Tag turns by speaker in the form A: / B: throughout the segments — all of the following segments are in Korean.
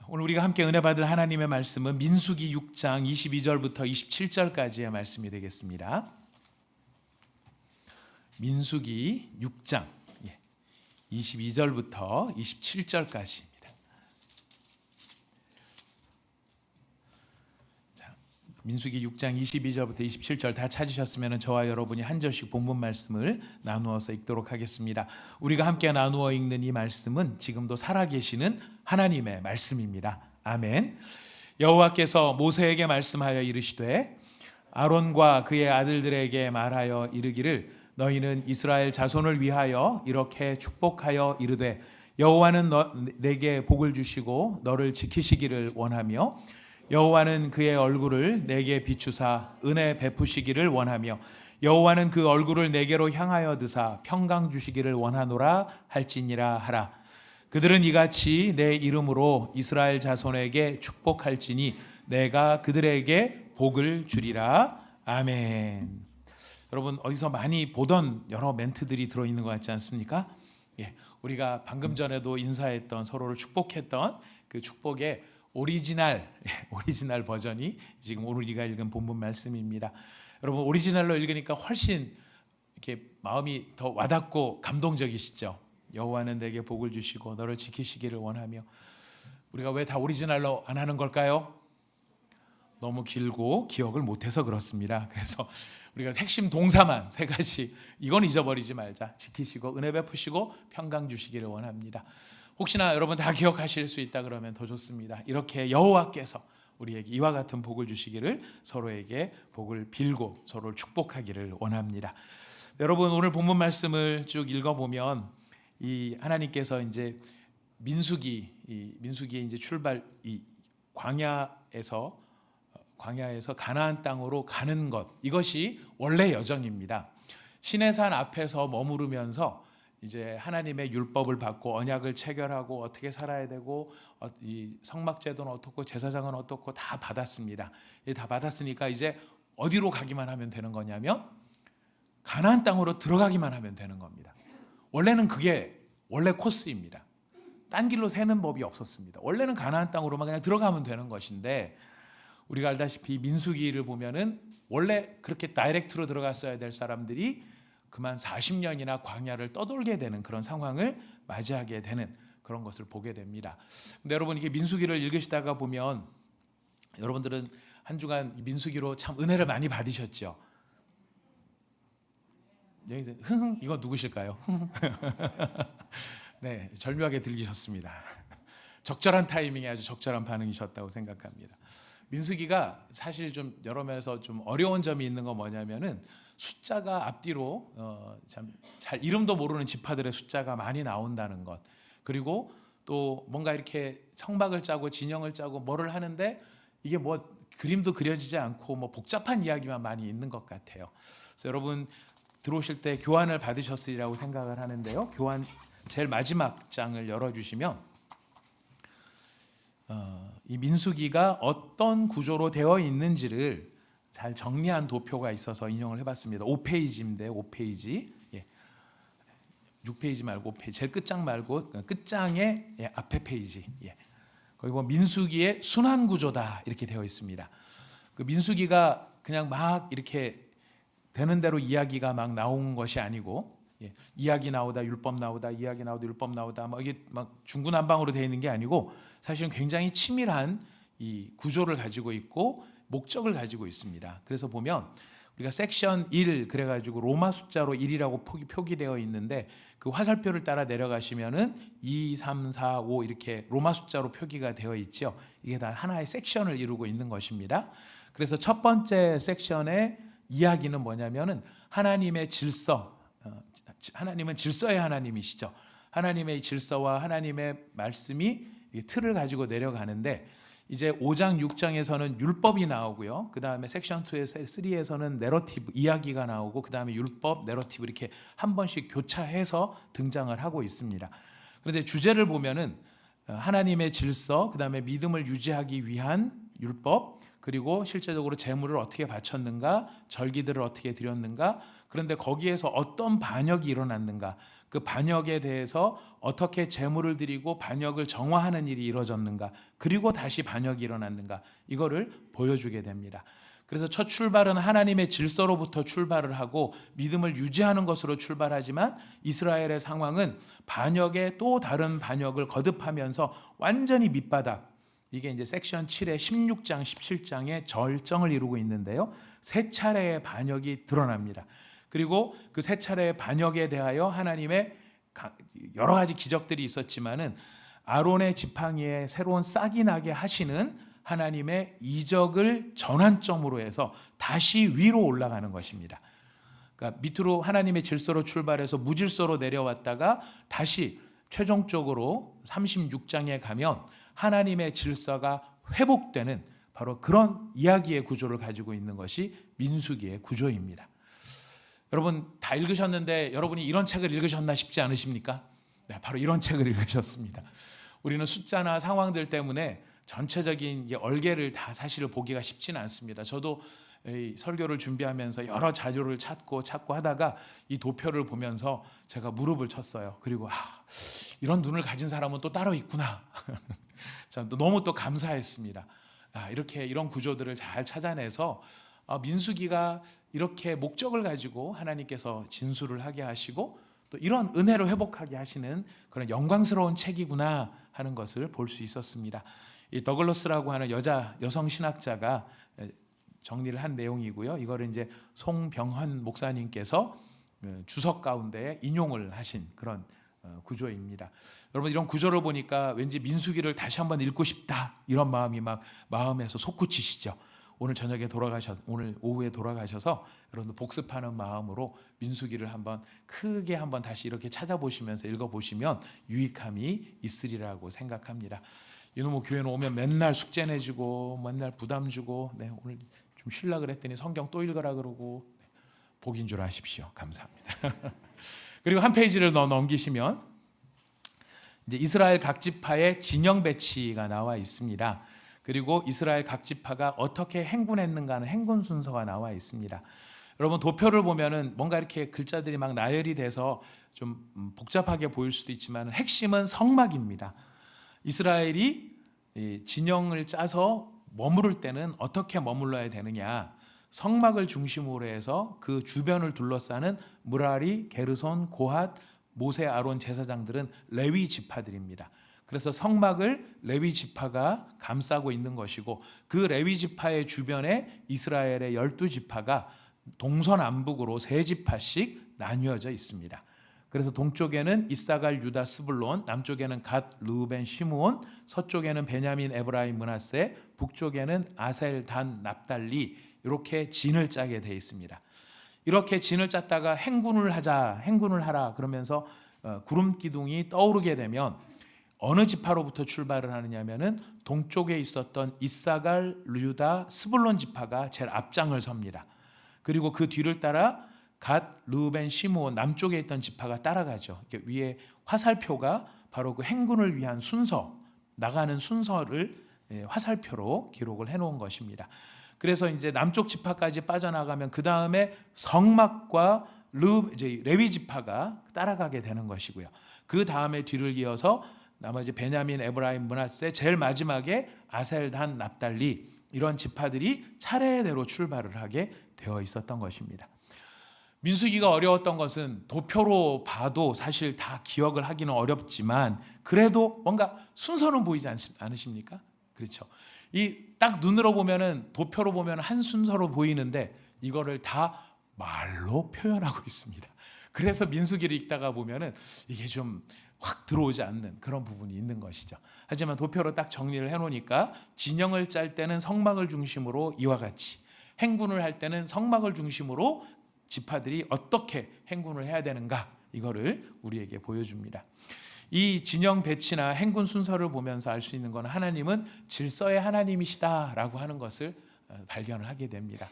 A: 오늘 우리가 함께 은혜 받을 하나님의 말씀은 민수기 6장 22절부터 27절까지의 말씀이 되겠습니다. 민수기 6장 22절부터 27절까지입니다. 민수기 6장 22절부터 27절 다 찾으셨으면 저와 여러분이 한 절씩 본문 말씀을 나누어서 읽도록 하겠습니다. 우리가 함께 나누어 읽는 이 말씀은 지금도 살아계시는 하나님의 말씀입니다. 아멘. 여호와께서 모세에게 말씀하여 이르시되 아론과 그의 아들들에게 말하여 이르기를 너희는 이스라엘 자손을 위하여 이렇게 축복하여 이르되 여호와는 내게 복을 주시고 너를 지키시기를 원하며 여호와는 그의 얼굴을 내게 비추사 은혜 베푸시기를 원하며 여호와는 그 얼굴을 내게로 향하여 드사 평강 주시기를 원하노라 할지니라 하라. 그들은 이같이 내 이름으로 이스라엘 자손에게 축복할지니 내가 그들에게 복을 주리라. 아멘. 여러분 어디서 많이 보던 여러 멘트들이 들어있는 것 같지 않습니까? 우리가 방금 전에도 인사했던 서로를 축복했던 그 축복의 오리지널 버전이 지금 오늘 우리가 읽은 본문 말씀입니다. 여러분 오리지널로 읽으니까 훨씬 이렇게 마음이 더 와닿고 감동적이시죠. 여호와는 내게 복을 주시고 너를 지키시기를 원하며. 우리가 왜 다 오리지널로 안 하는 걸까요? 너무 길고 기억을 못해서 그렇습니다. 그래서 우리가 핵심 동사만 세 가지 이건 잊어버리지 말자. 지키시고 은혜 베푸시고 평강 주시기를 원합니다. 혹시나 여러분 다 기억하실 수 있다 그러면 더 좋습니다. 이렇게 여호와께서 우리에게 이와 같은 복을 주시기를 서로에게 복을 빌고 서로를 축복하기를 원합니다. 여러분 오늘 본문 말씀을 쭉 읽어보면 이 하나님께서 이제 민수기의 이제 출발 이 광야에서 가나안 땅으로 가는 것 이것이 원래 여정입니다. 시내산 앞에서 머무르면서 이제 하나님의 율법을 받고 언약을 체결하고 어떻게 살아야 되고 이 성막제도는 어떻고 제사장은 어떻고 다 받았습니다. 다 받았으니까 이제 어디로 가기만 하면 되는 거냐면 가나안 땅으로 들어가기만 하면 되는 겁니다. 원래는 그게 원래 코스입니다. 딴 길로 새는 법이 없었습니다. 원래는 가나안 땅으로만 그냥 들어가면 되는 것인데 우리가 알다시피 민수기를 보면은 원래 그렇게 다이렉트로 들어갔어야 될 사람들이 그만 40년이나 광야를 떠돌게 되는 그런 상황을 맞이하게 되는 그런 것을 보게 됩니다. 근데 여러분 이게 민수기를 읽으시다가 보면 여러분들은 한 주간 민수기로 참 은혜를 많이 받으셨죠. 여기서 흥 이거 누구실까요? 네, 절묘하게 들리셨습니다. 적절한 타이밍에 아주 적절한 반응이셨다고 생각합니다. 민수기가 사실 좀 여러 면에서 좀 어려운 점이 있는 건 뭐냐면은 숫자가 앞뒤로 참 잘 이름도 모르는 지파들의 숫자가 많이 나온다는 것. 그리고 또 뭔가 이렇게 성막을 짜고 진영을 짜고 뭐를 하는데 이게 뭐 그림도 그려지지 않고 뭐 복잡한 이야기만 많이 있는 것 같아요. 그래서 여러분 들어오실 때 교환을 받으셨으리라고 생각을 하는데요. 교환 제일 마지막 장을 열어주시면 이 민수기가 어떤 구조로 되어 있는지를 잘 정리한 도표가 있어서 인용을 해봤습니다. 5페이지인데 5페이지 6페이지 말고 5페이지 제일 끝장 말고 끝장의 앞에 페이지 거기 보면 민수기의 순환 구조다 이렇게 되어 있습니다. 그 민수기가 그냥 막 이렇게 되는 대로 이야기가 막 나온 것이 아니고 이야기 나오다 율법 나오다 이야기 나오다 율법 나오다 막 이게 막 중구난방으로 되어 있는 게 아니고 사실은 굉장히 치밀한 이 구조를 가지고 있고 목적을 가지고 있습니다. 그래서 보면 우리가 섹션 1 그래가지고 로마 숫자로 1이라고 표기되어 있는데 그 화살표를 따라 내려가시면은 2, 3, 4, 5 이렇게 로마 숫자로 표기가 되어 있죠. 이게 다 하나의 섹션을 이루고 있는 것입니다. 그래서 첫 번째 섹션의 이야기는 뭐냐면은 하나님의 질서, 하나님은 질서의 하나님이시죠. 하나님의 질서와 하나님의 말씀이 틀을 가지고 내려가는데 이제 5장 6장에서는 율법이 나오고요. 그 다음에 섹션 3에서는 내러티브 이야기가 나오고 그 다음에 율법, 내러티브 이렇게 한 번씩 교차해서 등장을 하고 있습니다. 그런데 주제를 보면은 하나님의 질서, 그 다음에 믿음을 유지하기 위한 율법, 그리고 실제적으로 제물을 어떻게 바쳤는가, 절기들을 어떻게 드렸는가, 그런데 거기에서 어떤 반역이 일어났는가, 그 반역에 대해서 어떻게 제물을 드리고 반역을 정화하는 일이 이루어졌는가, 그리고 다시 반역이 일어났는가, 이거를 보여주게 됩니다. 그래서 첫 출발은 하나님의 질서로부터 출발을 하고 믿음을 유지하는 것으로 출발하지만 이스라엘의 상황은 반역에 또 다른 반역을 거듭하면서 완전히 밑바닥, 이게 이제 섹션 7의 16장, 17장의 절정을 이루고 있는데요. 세 차례의 반역이 드러납니다. 그리고 그 세 차례의 반역에 대하여 하나님의 여러 가지 기적들이 있었지만은 아론의 지팡이에 새로운 싹이 나게 하시는 하나님의 이적을 전환점으로 해서 다시 위로 올라가는 것입니다. 그러니까 밑으로 하나님의 질서로 출발해서 무질서로 내려왔다가 다시 최종적으로 36장에 가면 하나님의 질서가 회복되는 바로 그런 이야기의 구조를 가지고 있는 것이 민수기의 구조입니다. 여러분 다 읽으셨는데 여러분이 이런 책을 읽으셨나 싶지 않으십니까? 네, 바로 이런 책을 읽으셨습니다. 우리는 숫자나 상황들 때문에 전체적인 얼개를 다 사실 보기가 쉽지는 않습니다. 저도 설교를 준비하면서 여러 자료를 찾고 하다가 이 도표를 보면서 제가 무릎을 쳤어요. 그리고 이런 눈을 가진 사람은 또 따로 있구나. 너무 또 감사했습니다. 이렇게 이런 구조들을 잘 찾아내서 민수기가 이렇게 목적을 가지고 하나님께서 진술을 하게 하시고 또 이런 은혜로 회복하게 하시는 그런 영광스러운 책이구나 하는 것을 볼 수 있었습니다. 이 더글러스라고 하는 여성 신학자가 정리를 한 내용이고요. 이거를 이제 송병헌 목사님께서 주석 가운데 인용을 하신 그런 구조입니다. 여러분 이런 구조를 보니까 왠지 민수기를 다시 한번 읽고 싶다 이런 마음이 막 마음에서 솟구치시죠. 오늘 오후에 돌아가셔서 여러분들 복습하는 마음으로 민수기를 크게 한번 다시 이렇게 찾아보시면서 읽어보시면 유익함이 있으리라고 생각합니다. 이놈의 교회는 오면 맨날 숙제 내주고 맨날 부담 주고 오늘 좀 쉬려고 그랬더니 성경 또 읽으라 그러고 복인 줄 아십시오. 감사합니다. 그리고 한 페이지를 넘기시면 이제 이스라엘 각 지파의 진영 배치가 나와 있습니다. 그리고 이스라엘 각 지파가 어떻게 행군했는가 하는 행군 순서가 나와 있습니다. 여러분 도표를 보면은 뭔가 이렇게 글자들이 막 나열이 돼서 좀 복잡하게 보일 수도 있지만 핵심은 성막입니다. 이스라엘이 진영을 짜서 머무를 때는 어떻게 머물러야 되느냐, 성막을 중심으로 해서 그 주변을 둘러싸는 무라리, 게르손, 고핫, 모세, 아론 제사장들은 레위 지파들입니다. 그래서 성막을 레위 지파가 감싸고 있는 것이고 그 레위 지파의 주변에 이스라엘의 12지파가 동서남북으로 3지파씩 나뉘어져 있습니다. 그래서 동쪽에는 이사갈, 유다, 스불론, 남쪽에는 갓, 르우벤, 시므온, 서쪽에는 베냐민, 에브라임, 므낫세, 북쪽에는 아셀, 단, 납달리, 이렇게 진을 짜게 되어 있습니다. 이렇게 진을 짰다가 행군을 하라 그러면서 구름 기둥이 떠오르게 되면 어느 지파로부터 출발을 하느냐면은 동쪽에 있었던 이사갈, 유다, 스불론 지파가 제일 앞장을 섭니다. 그리고 그 뒤를 따라 갓, 르우벤, 시므온 남쪽에 있던 지파가 따라가죠. 위에 화살표가 바로 그 행군을 위한 순서, 나가는 순서를 화살표로 기록을 해놓은 것입니다. 그래서 이제 남쪽 지파까지 빠져나가면 그 다음에 성막과 레위 지파가 따라가게 되는 것이고요. 그 다음에 뒤를 이어서 나머지 베냐민, 에브라임, 므낫세, 제일 마지막에 아셀, 단, 납달리 이런 지파들이 차례대로 출발을 하게 되어 있었던 것입니다. 민수기가 어려웠던 것은 도표로 봐도 사실 다 기억을 하기는 어렵지만 그래도 뭔가 순서는 보이지 않으십니까? 그렇죠. 이 딱 눈으로 보면은 도표로 보면 한 순서로 보이는데 이거를 다 말로 표현하고 있습니다. 그래서 민수기를 읽다가 보면은 이게 좀 확 들어오지 않는 그런 부분이 있는 것이죠. 하지만 도표로 딱 정리를 해놓으니까 진영을 짤 때는 성막을 중심으로 이와 같이, 행군을 할 때는 성막을 중심으로 지파들이 어떻게 행군을 해야 되는가, 이거를 우리에게 보여줍니다. 이 진영 배치나 행군 순서를 보면서 알 수 있는 건 하나님은 질서의 하나님이시다라고 하는 것을 발견을 하게 됩니다.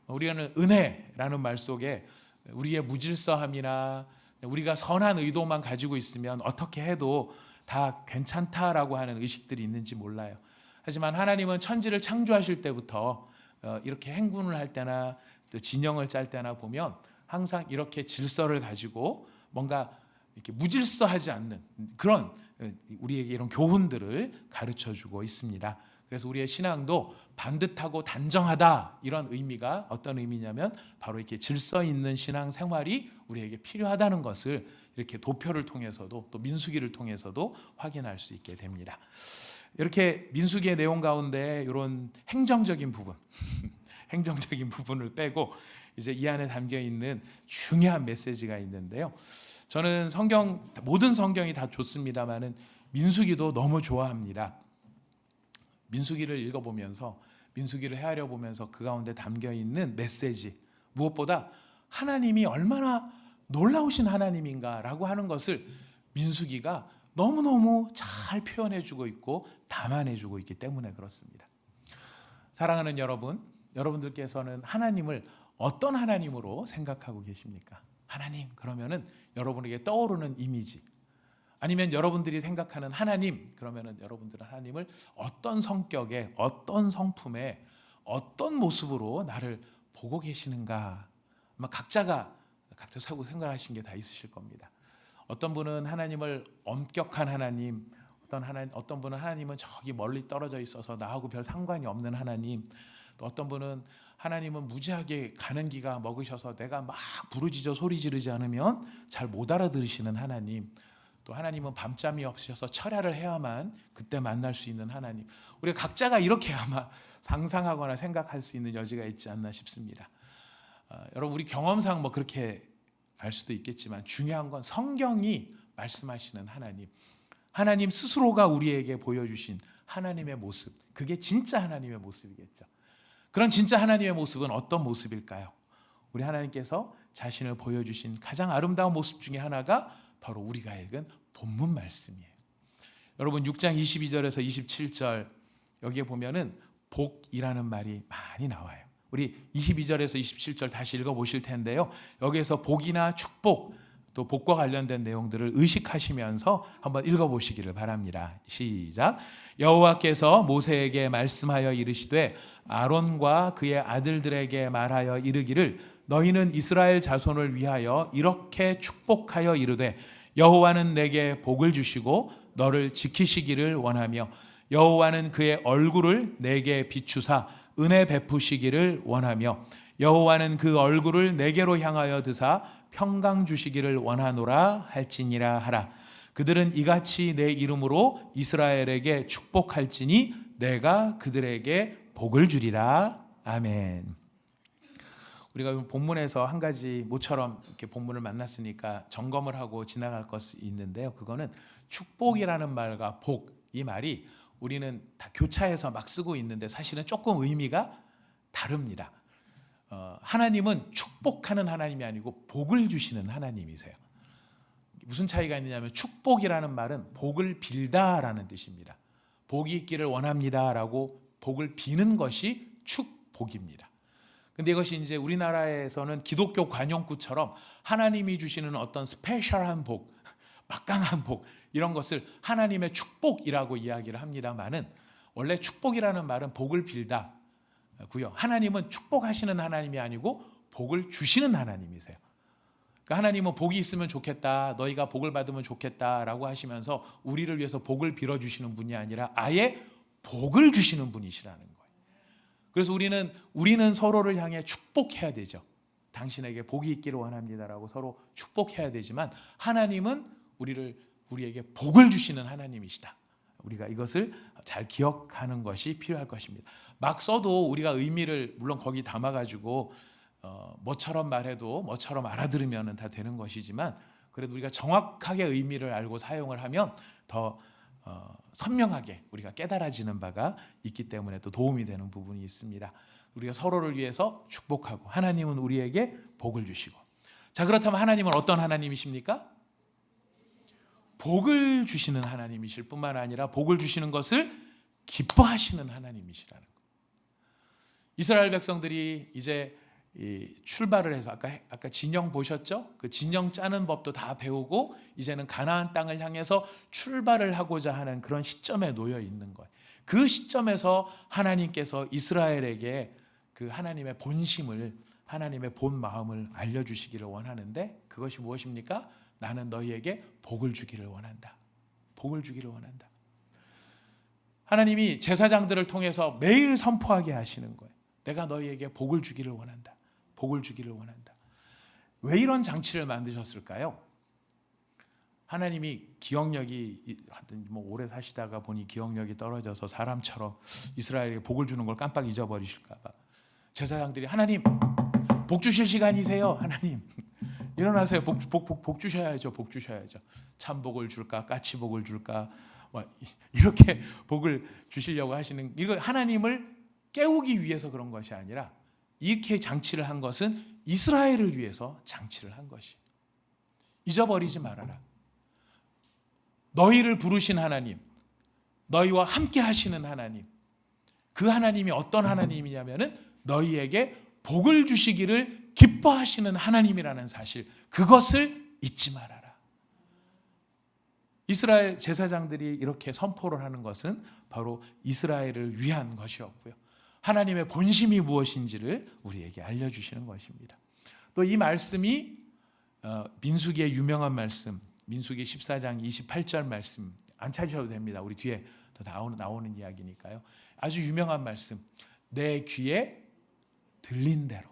A: 우리는 은혜라는 말 속에 우리의 무질서함이나 우리가 선한 의도만 가지고 있으면 어떻게 해도 다 괜찮다라고 하는 의식들이 있는지 몰라요. 하지만 하나님은 천지를 창조하실 때부터 이렇게 행군을 할 때나 또 진영을 짤 때나 보면 항상 이렇게 질서를 가지고 뭔가 이렇게 무질서하지 않는 그런 우리에게 이런 교훈들을 가르쳐주고 있습니다. 그래서 우리의 신앙도 반듯하고 단정하다, 이런 의미가 어떤 의미냐면 바로 이렇게 질서 있는 신앙 생활이 우리에게 필요하다는 것을 이렇게 도표를 통해서도 또 민수기를 통해서도 확인할 수 있게 됩니다. 이렇게 민수기의 내용 가운데 이런 행정적인 부분 행정적인 부분을 빼고 이제 이 안에 담겨 있는 중요한 메시지가 있는데요. 저는 모든 성경이 다 좋습니다만은 민수기도 너무 좋아합니다. 민수기를 읽어보면서, 민수기를 헤아려 보면서 그 가운데 담겨 있는 메시지, 무엇보다 하나님이 얼마나 놀라우신 하나님인가라고 하는 것을 민수기가 너무너무 잘 표현해주고 있고 담아내주고 있기 때문에 그렇습니다. 사랑하는 여러분, 여러분들께서는 하나님을 어떤 하나님으로 생각하고 계십니까? 하나님 그러면은 여러분에게 떠오르는 이미지, 아니면 여러분들이 생각하는 하나님 그러면은 여러분들은 하나님을 어떤 성격의, 어떤 성품의, 어떤 모습으로 나를 보고 계시는가? 아마 각자 생각하신 게 다 있으실 겁니다. 어떤 분은 하나님을 엄격한 하나님, 어떤 분은 하나님은 저기 멀리 떨어져 있어서 나하고 별 상관이 없는 하나님, 또 어떤 분은 하나님은 무지하게 가는 기가 먹으셔서 내가 막 부르짖어 소리 지르지 않으면 잘 못 알아들으시는 하나님, 또 하나님은 밤잠이 없으셔서 철야를 해야만 그때 만날 수 있는 하나님. 우리가 각자가 이렇게 아마 상상하거나 생각할 수 있는 여지가 있지 않나 싶습니다. 여러분, 우리 경험상 그렇게 알 수도 있겠지만 중요한 건 성경이 말씀하시는 하나님 스스로가 우리에게 보여주신 하나님의 모습, 그게 진짜 하나님의 모습이겠죠. 그런 진짜 하나님의 모습은 어떤 모습일까요? 우리 하나님께서 자신을 보여주신 가장 아름다운 모습 중에 하나가 바로 우리가 읽은 본문 말씀이에요. 여러분, 6장 22절에서 27절 여기에 보면은 복이라는 말이 많이 나와요. 우리 22절에서 27절 다시 읽어보실 텐데요. 여기에서 복이나 축복, 또 복과 관련된 내용들을 의식하시면서 한번 읽어보시기를 바랍니다. 시작. 여호와께서 모세에게 말씀하여 이르시되 아론과 그의 아들들에게 말하여 이르기를 너희는 이스라엘 자손을 위하여 이렇게 축복하여 이르되 여호와는 내게 복을 주시고 너를 지키시기를 원하며 여호와는 그의 얼굴을 내게 비추사 은혜 베푸시기를 원하며 여호와는 그 얼굴을 내게로 향하여 드사 평강 주시기를 원하노라 할지니라 하라. 그들은 이같이 내 이름으로 이스라엘에게 축복할지니 내가 그들에게 복을 주리라. 아멘. 우리가 본문에서 한 가지 모처럼 이렇게 본문을 만났으니까 점검을 하고 지나갈 것이 있는데요. 그거는 축복이라는 말과 복, 이 말이 우리는 다 교차해서 막 쓰고 있는데 사실은 조금 의미가 다릅니다. 하나님은 축복하는 하나님이 아니고 복을 주시는 하나님이세요. 무슨 차이가 있느냐면 축복이라는 말은 복을 빌다라는 뜻입니다. 복이 있기를 원합니다라고 복을 비는 것이 축복입니다. 근데 이것이 이제 우리나라에서는 기독교 관용구처럼 하나님이 주시는 어떤 스페셜한 복, 막강한 복, 이런 것을 하나님의 축복이라고 이야기를 합니다만은 원래 축복이라는 말은 복을 빌다 고요. 하나님은 축복하시는 하나님이 아니고 복을 주시는 하나님이세요. 그러니까 하나님은 복이 있으면 좋겠다, 너희가 복을 받으면 좋겠다라고 하시면서 우리를 위해서 복을 빌어주시는 분이 아니라 아예 복을 주시는 분이시라는 거예요. 그래서 우리는 서로를 향해 축복해야 되죠. 당신에게 복이 있기를 원합니다라고 서로 축복해야 되지만 하나님은 우리에게 복을 주시는 하나님이시다. 우리가 이것을 잘 기억하는 것이 필요할 것입니다. 막 써도 우리가 의미를 물론 거기 담아가지고 뭐처럼 말해도 뭐처럼 알아들으면 다 되는 것이지만 그래도 우리가 정확하게 의미를 알고 사용을 하면 더 선명하게 우리가 깨달아지는 바가 있기 때문에 또 도움이 되는 부분이 있습니다. 우리가 서로를 위해서 축복하고 하나님은 우리에게 복을 주시고. 자, 그렇다면 하나님은 어떤 하나님이십니까? 복을 주시는 하나님이실 뿐만 아니라 복을 주시는 것을 기뻐하시는 하나님이시라는 것. 이스라엘 백성들이 이제 출발을 해서 아까 진영 보셨죠? 그 진영 짜는 법도 다 배우고 이제는 가나안 땅을 향해서 출발을 하고자 하는 그런 시점에 놓여 있는 거예요. 그 시점에서 하나님께서 이스라엘에게 그 하나님의 본심을, 하나님의 본 마음을 알려주시기를 원하는데 그것이 무엇입니까? 나는 너희에게 복을 주기를 원한다. 복을 주기를 원한다. 하나님이 제사장들을 통해서 매일 선포하게 하시는 거예요. 내가 너희에게 복을 주기를 원한다. 복을 주기를 원한다. 왜 이런 장치를 만드셨을까요? 하나님이 기억력이 오래 사시다가 보니 기억력이 떨어져서 사람처럼 이스라엘에게 복을 주는 걸 깜빡 잊어버리실까 봐 제사장들이 하나님 복 주실 시간이세요. 하나님 일어나세요. 복 주셔야죠. 복 주셔야죠. 참복을 줄까 까치복을 줄까 이렇게 복을 주시려고 하시는, 이거 하나님을 깨우기 위해서 그런 것이 아니라 이렇게 장치를 한 것은 이스라엘을 위해서 장치를 한 것이. 잊어버리지 말아라. 너희를 부르신 하나님, 너희와 함께 하시는 하나님, 그 하나님이 어떤 하나님이냐면은 너희에게 복을 주시기를 기뻐하시는 하나님이라는 사실, 그것을 잊지 말아라. 이스라엘 제사장들이 이렇게 선포를 하는 것은 바로 이스라엘을 위한 것이었고요. 하나님의 본심이 무엇인지를 우리에게 알려주시는 것입니다. 또 이 말씀이 민수기의 유명한 말씀, 민수기 14장 28절 말씀 안 찾으셔도 됩니다. 우리 뒤에 더 나오는 이야기니까요. 아주 유명한 말씀. 내 귀에 들린 대로,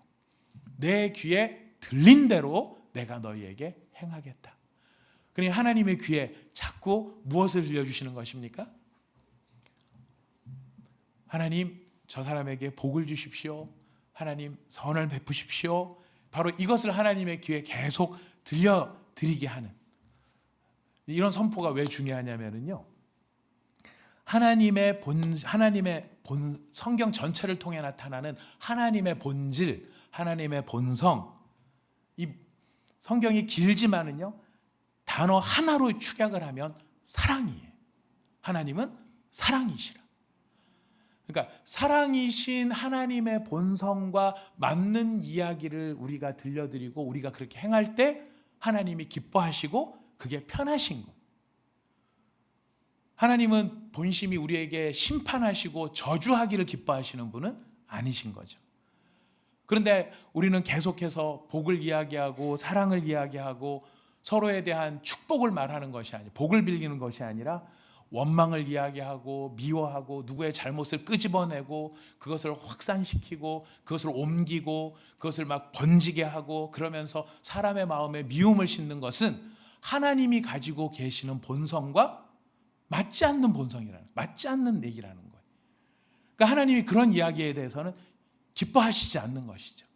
A: 내 귀에 들린 대로 내가 너희에게 행하겠다. 그러니 하나님의 귀에 자꾸 무엇을 들려주시는 것입니까? 하나님 저 사람에게 복을 주십시오. 하나님 선을 베푸십시오. 바로 이것을 하나님의 귀에 계속 들려드리게 하는, 이런 선포가 왜 중요하냐면요, 하나님의 본 성경 전체를 통해 나타나는 하나님의 본질, 하나님의 본성, 이 성경이 길지만은요 단어 하나로 축약을 하면 사랑이에요. 하나님은 사랑이시라. 그러니까 사랑이신 하나님의 본성과 맞는 이야기를 우리가 들려드리고 우리가 그렇게 행할 때 하나님이 기뻐하시고 그게 편하신 것. 하나님은 본심이 우리에게 심판하시고 저주하기를 기뻐하시는 분은 아니신 거죠. 그런데 우리는 계속해서 복을 이야기하고 사랑을 이야기하고 서로에 대한 축복을 말하는 것이 아니라, 복을 빌리는 것이 아니라 원망을 이야기하고 미워하고 누구의 잘못을 끄집어내고 그것을 확산시키고 그것을 옮기고 그것을 막 번지게 하고 그러면서 사람의 마음에 미움을 심는 것은 하나님이 가지고 계시는 본성과 맞지 않는 본성이라는, 맞지 않는 얘기라는 거예요. 그러니까 하나님이 그런 이야기에 대해서는 기뻐하시지 않는 것이죠.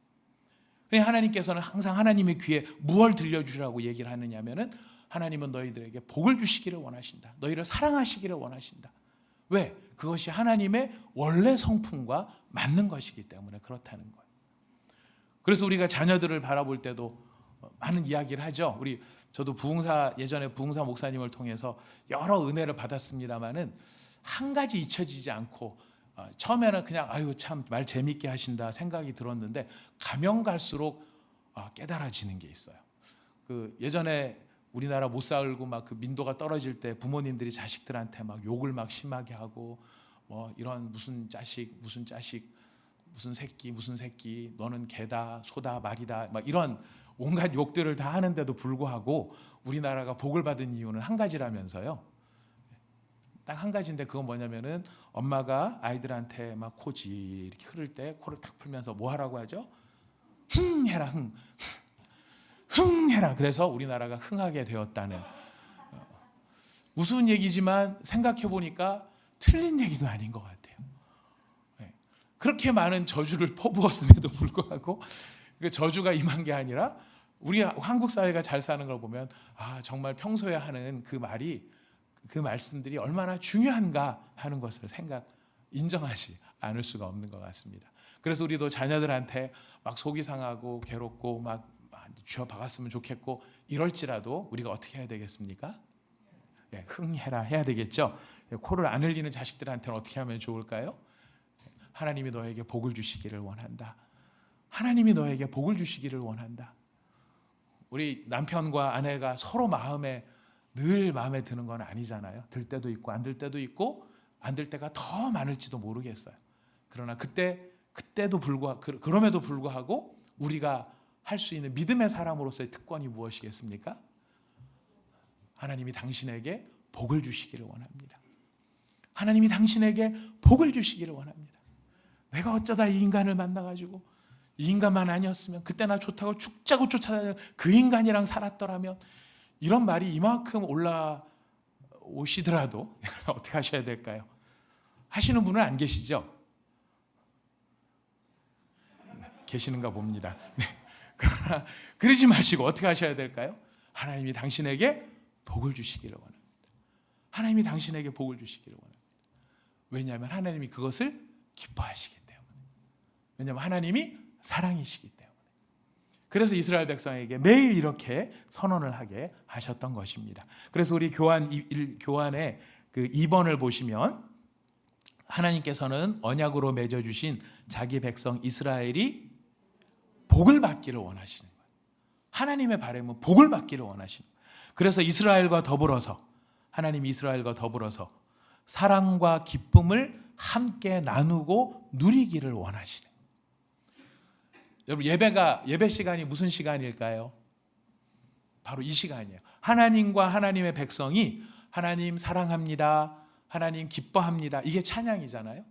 A: 그러니까 하나님께서는 항상 하나님의 귀에 무엇을 들려주라고 얘기를 하느냐면은 하나님은 너희들에게 복을 주시기를 원하신다. 너희를 사랑하시기를 원하신다. 왜? 그것이 하나님의 원래 성품과 맞는 것이기 때문에 그렇다는 거예요. 그래서 우리가 자녀들을 바라볼 때도 많은 이야기를 하죠. 저도 예전에 부흥사 목사님을 통해서 여러 은혜를 받았습니다만은 한 가지 잊혀지지 않고, 처음에는 그냥 아유 참 말 재밌게 하신다 생각이 들었는데 가면 갈수록 깨달아지는 게 있어요. 예전에 우리나라 못 살고 막 그 민도가 떨어질 때 부모님들이 자식들한테 막 욕을 막 심하게 하고 이런 무슨 자식 무슨 새끼 너는 개다 소다 말이다 막 이런 온갖 욕들을 다 하는데도 불구하고 우리나라가 복을 받은 이유는 한 가지라면서요. 딱 한 가지인데 그건 뭐냐면은 엄마가 아이들한테 막 코지 이렇게 흐를 때 코를 탁 풀면서 뭐 하라고 하죠? 흥 해라 흥 해라. 그래서 우리나라가 흥하게 되었다는, 우스운 얘기지만 생각해 보니까 틀린 얘기도 아닌 것 같아요. 그렇게 많은 저주를 퍼부었음에도 불구하고 그 저주가 임한 게 아니라 우리 한국 사회가 잘 사는 걸 보면 정말 평소에 하는 그 말씀들이 얼마나 중요한가 하는 것을 인정하지 않을 수가 없는 것 같습니다. 그래서 우리도 자녀들한테 막 속이 상하고 괴롭고 막 쥐어 박았으면 좋겠고 이럴지라도 우리가 어떻게 해야 되겠습니까? 흥해라 해야 되겠죠. 코를 안 흘리는 자식들한테는 어떻게 하면 좋을까요? 하나님이 너에게 복을 주시기를 원한다. 하나님이 너에게 복을 주시기를 원한다. 우리 남편과 아내가 서로 늘 마음에 드는 건 아니잖아요. 들 때도 있고 안 들 때도 있고 안 들 때가 더 많을지도 모르겠어요. 그러나 그럼에도 불구하고 우리가 할 수 있는 믿음의 사람으로서의 특권이 무엇이겠습니까? 하나님이 당신에게 복을 주시기를 원합니다. 하나님이 당신에게 복을 주시기를 원합니다. 내가 어쩌다 이 인간을 만나가지고 이 인간만 아니었으면, 그때나 좋다고 죽자고 쫓아다니는 그 인간이랑 살았더라면, 이런 말이 이만큼 올라오시더라도 어떻게 하셔야 될까요? 하시는 분은 안 계시죠? 계시는가 봅니다. 그러나 그러지 마시고 어떻게 하셔야 될까요? 하나님이 당신에게 복을 주시기를 원합니다. 하나님이 당신에게 복을 주시기를 원합니다. 왜냐하면 하나님이 그것을 기뻐하시기 때문에. 왜냐하면 하나님이 사랑이시기 때문에. 그래서 이스라엘 백성에게 매일 이렇게 선언을 하게 하셨던 것입니다. 그래서 우리 교환의 그 2번을 보시면, 하나님께서는 언약으로 맺어주신 자기 백성 이스라엘이 복을 받기를 원하시는 거예요. 하나님의 바람은 복을 받기를 원하시는 거예요. 그래서 하나님이 이스라엘과 더불어서 사랑과 기쁨을 함께 나누고 누리기를 원하시는 거예요. 여러분, 예배 시간이 무슨 시간일까요? 바로 이 시간이에요. 하나님과 하나님의 백성이 하나님 사랑합니다, 하나님 기뻐합니다, 이게 찬양이잖아요.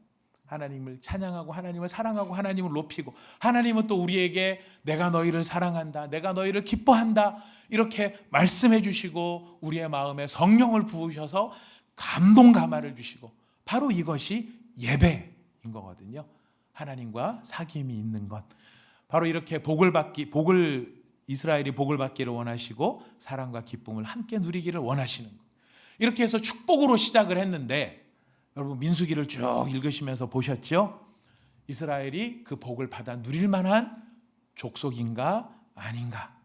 A: 하나님을 찬양하고 하나님을 사랑하고 하나님을 높이고, 하나님은 또 우리에게 내가 너희를 사랑한다, 내가 너희를 기뻐한다, 이렇게 말씀해 주시고 우리의 마음에 성령을 부으셔서 감동 감화를 주시고, 바로 이것이 예배인 거거든요. 하나님과 사귐이 있는 것, 바로 이렇게 이스라엘이 복을 받기를 원하시고 사랑과 기쁨을 함께 누리기를 원하시는 것. 이렇게 해서 축복으로 시작을 했는데, 여러분 민수기를 쭉 읽으시면서 보셨죠? 이스라엘이 그 복을 받아 누릴 만한 족속인가 아닌가?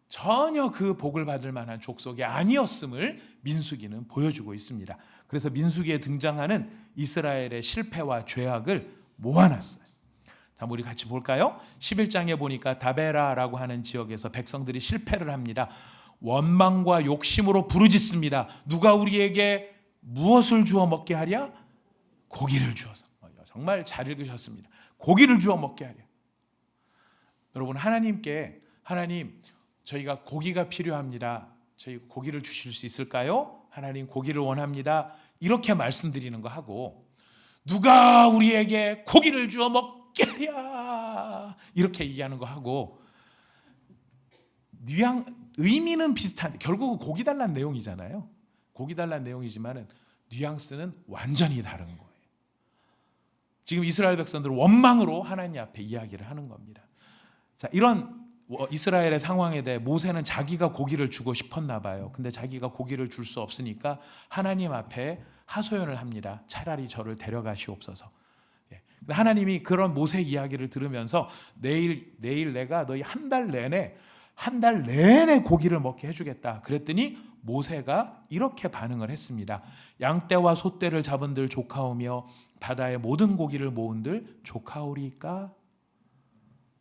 A: 전혀 그 복을 받을 만한 족속이 아니었음을 민수기는 보여주고 있습니다. 그래서 민수기에 등장하는 이스라엘의 실패와 죄악을 모아놨어요. 자, 우리 같이 볼까요? 11장에 보니까 다베라라고 하는 지역에서 백성들이 실패를 합니다. 원망과 욕심으로 부르짖습니다. 누가 우리에게 무엇을 주어 먹게 하랴? 고기를 주어서. 정말 잘 읽으셨습니다. 고기를 주어 먹게 하랴. 여러분, 하나님, 저희가 고기가 필요합니다. 저희 고기를 주실 수 있을까요? 하나님, 고기를 원합니다. 이렇게 말씀드리는 거 하고, 누가 우리에게 고기를 주어 먹게 하랴, 이렇게 얘기하는 거 하고, 의미는 비슷한데 결국은 고기 달라는 내용이잖아요. 고기 달라는 내용이지만 뉘앙스는 완전히 다른 거예요. 지금 이스라엘 백성들은 원망으로 하나님 앞에 이야기를 하는 겁니다. 자, 이런 이스라엘의 상황에 대해 모세는 자기가 고기를 주고 싶었나 봐요. 근데 자기가 고기를 줄 수 없으니까 하나님 앞에 하소연을 합니다. 차라리 저를 데려가시옵소서. 하나님이 그런 모세 이야기를 들으면서 내일 내가 너희 한 달 내내 고기를 먹게 해주겠다. 그랬더니 모세가 이렇게 반응을 했습니다. 양떼와 소떼를 잡은들 조카오며 바다의 모든 고기를 모은들 조카오리까?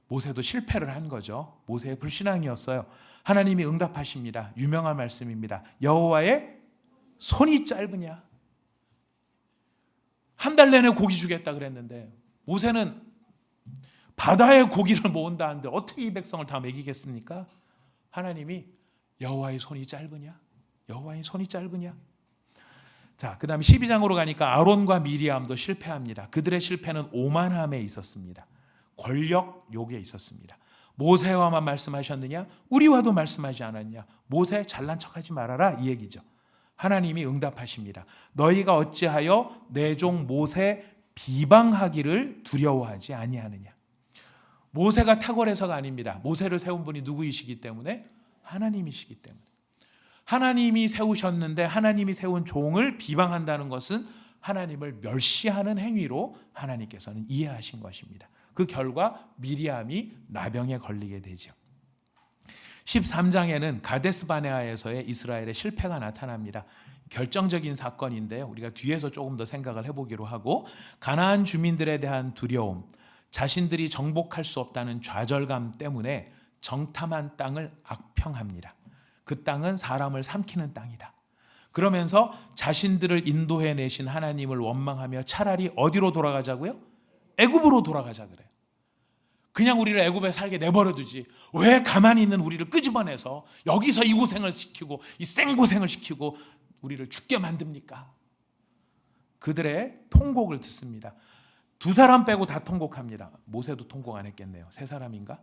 A: 모세도 실패를 한 거죠. 모세의 불신앙이었어요. 하나님이 응답하십니다. 유명한 말씀입니다. 여호와의 손이 짧으냐? 한 달 내내 고기 주겠다 그랬는데 모세는 바다의 고기를 모은다 하는데 어떻게 이 백성을 다 먹이겠습니까? 하나님이 여호와의 손이 짧으냐? 여호와의 손이 짧으냐? 자, 그 다음에 12장으로 가니까 아론과 미리암도 실패합니다. 그들의 실패는 오만함에 있었습니다. 권력 욕에 있었습니다. 모세와만 말씀하셨느냐? 우리와도 말씀하지 않았냐? 모세 잘난 척하지 말아라, 이 얘기죠. 하나님이 응답하십니다. 너희가 어찌하여 내 종 모세 비방하기를 두려워하지 아니하느냐? 모세가 탁월해서가 아닙니다. 모세를 세운 분이 누구이시기 때문에? 하나님이시기 때문에. 하나님이 세우셨는데 하나님이 세운 종을 비방한다는 것은 하나님을 멸시하는 행위로 하나님께서는 이해하신 것입니다. 그 결과 미리암이 나병에 걸리게 되죠. 13장에는 가데스 바네아에서의 이스라엘의 실패가 나타납니다. 결정적인 사건인데 우리가 뒤에서 조금 더 생각을 해보기로 하고, 가나안 주민들에 대한 두려움, 자신들이 정복할 수 없다는 좌절감 때문에 정탐한 땅을 악평합니다. 그 땅은 사람을 삼키는 땅이다. 그러면서 자신들을 인도해 내신 하나님을 원망하며 차라리 어디로 돌아가자고요? 애굽으로 돌아가자 그래요. 그냥 우리를 애굽에 살게 내버려 두지 왜 가만히 있는 우리를 끄집어내서 여기서 이 고생을 시키고 이 생고생을 시키고 우리를 죽게 만듭니까? 그들의 통곡을 듣습니다. 두 사람 빼고 다 통곡합니다. 모세도 통곡 안 했겠네요. 세 사람인가?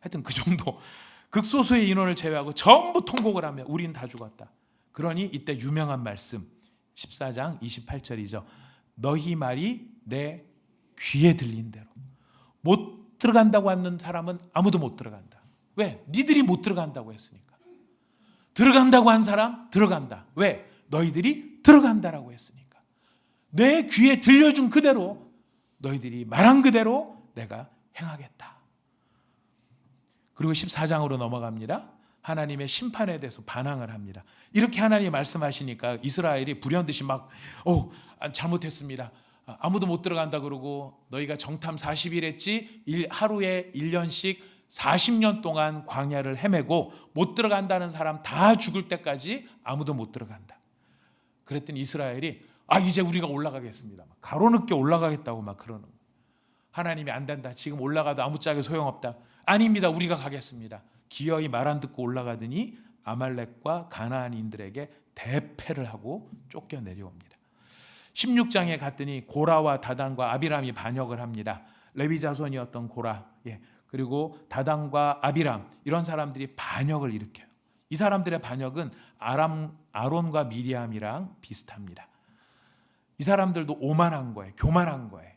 A: 하여튼 그 정도 극소수의 인원을 제외하고 전부 통곡을 하며 우린 다 죽었다. 그러니 이때 유명한 말씀 14장 28절이죠. 너희 말이 내 귀에 들린 대로. 못 들어간다고 하는 사람은 아무도 못 들어간다. 왜? 니들이 못 들어간다고 했으니까. 들어간다고 한 사람 들어간다. 왜? 너희들이 들어간다라고 했으니까. 내 귀에 들려준 그대로 너희들이 말한 그대로 내가 행하겠다. 그리고 14장으로 넘어갑니다. 하나님의 심판에 대해서 반항을 합니다. 이렇게 하나님이 말씀하시니까 이스라엘이 불현듯이 막 잘못했습니다. 아무도 못 들어간다 그러고 너희가 정탐 40일 했지 하루에 1년씩 40년 동안 광야를 헤매고 못 들어간다는 사람 다 죽을 때까지 아무도 못 들어간다. 그랬더니 이스라엘이 이제 우리가 올라가겠습니다. 가로늦게 올라가겠다고 막 그러는 거예요. 하나님이 안 된다. 지금 올라가도 아무짝에 소용없다. 아닙니다. 우리가 가겠습니다. 기어이 말 안 듣고 올라가더니 아말렉과 가나안인들에게 대패를 하고 쫓겨 내려옵니다. 16장에 갔더니 고라와 다단과 아비람이 반역을 합니다. 레위 자손이었던 고라, 그리고 다단과 아비람 이런 사람들이 반역을 일으켜요. 이 사람들의 반역은 아론과 미리암이랑 비슷합니다. 이 사람들도 오만한 거예요. 교만한 거예요.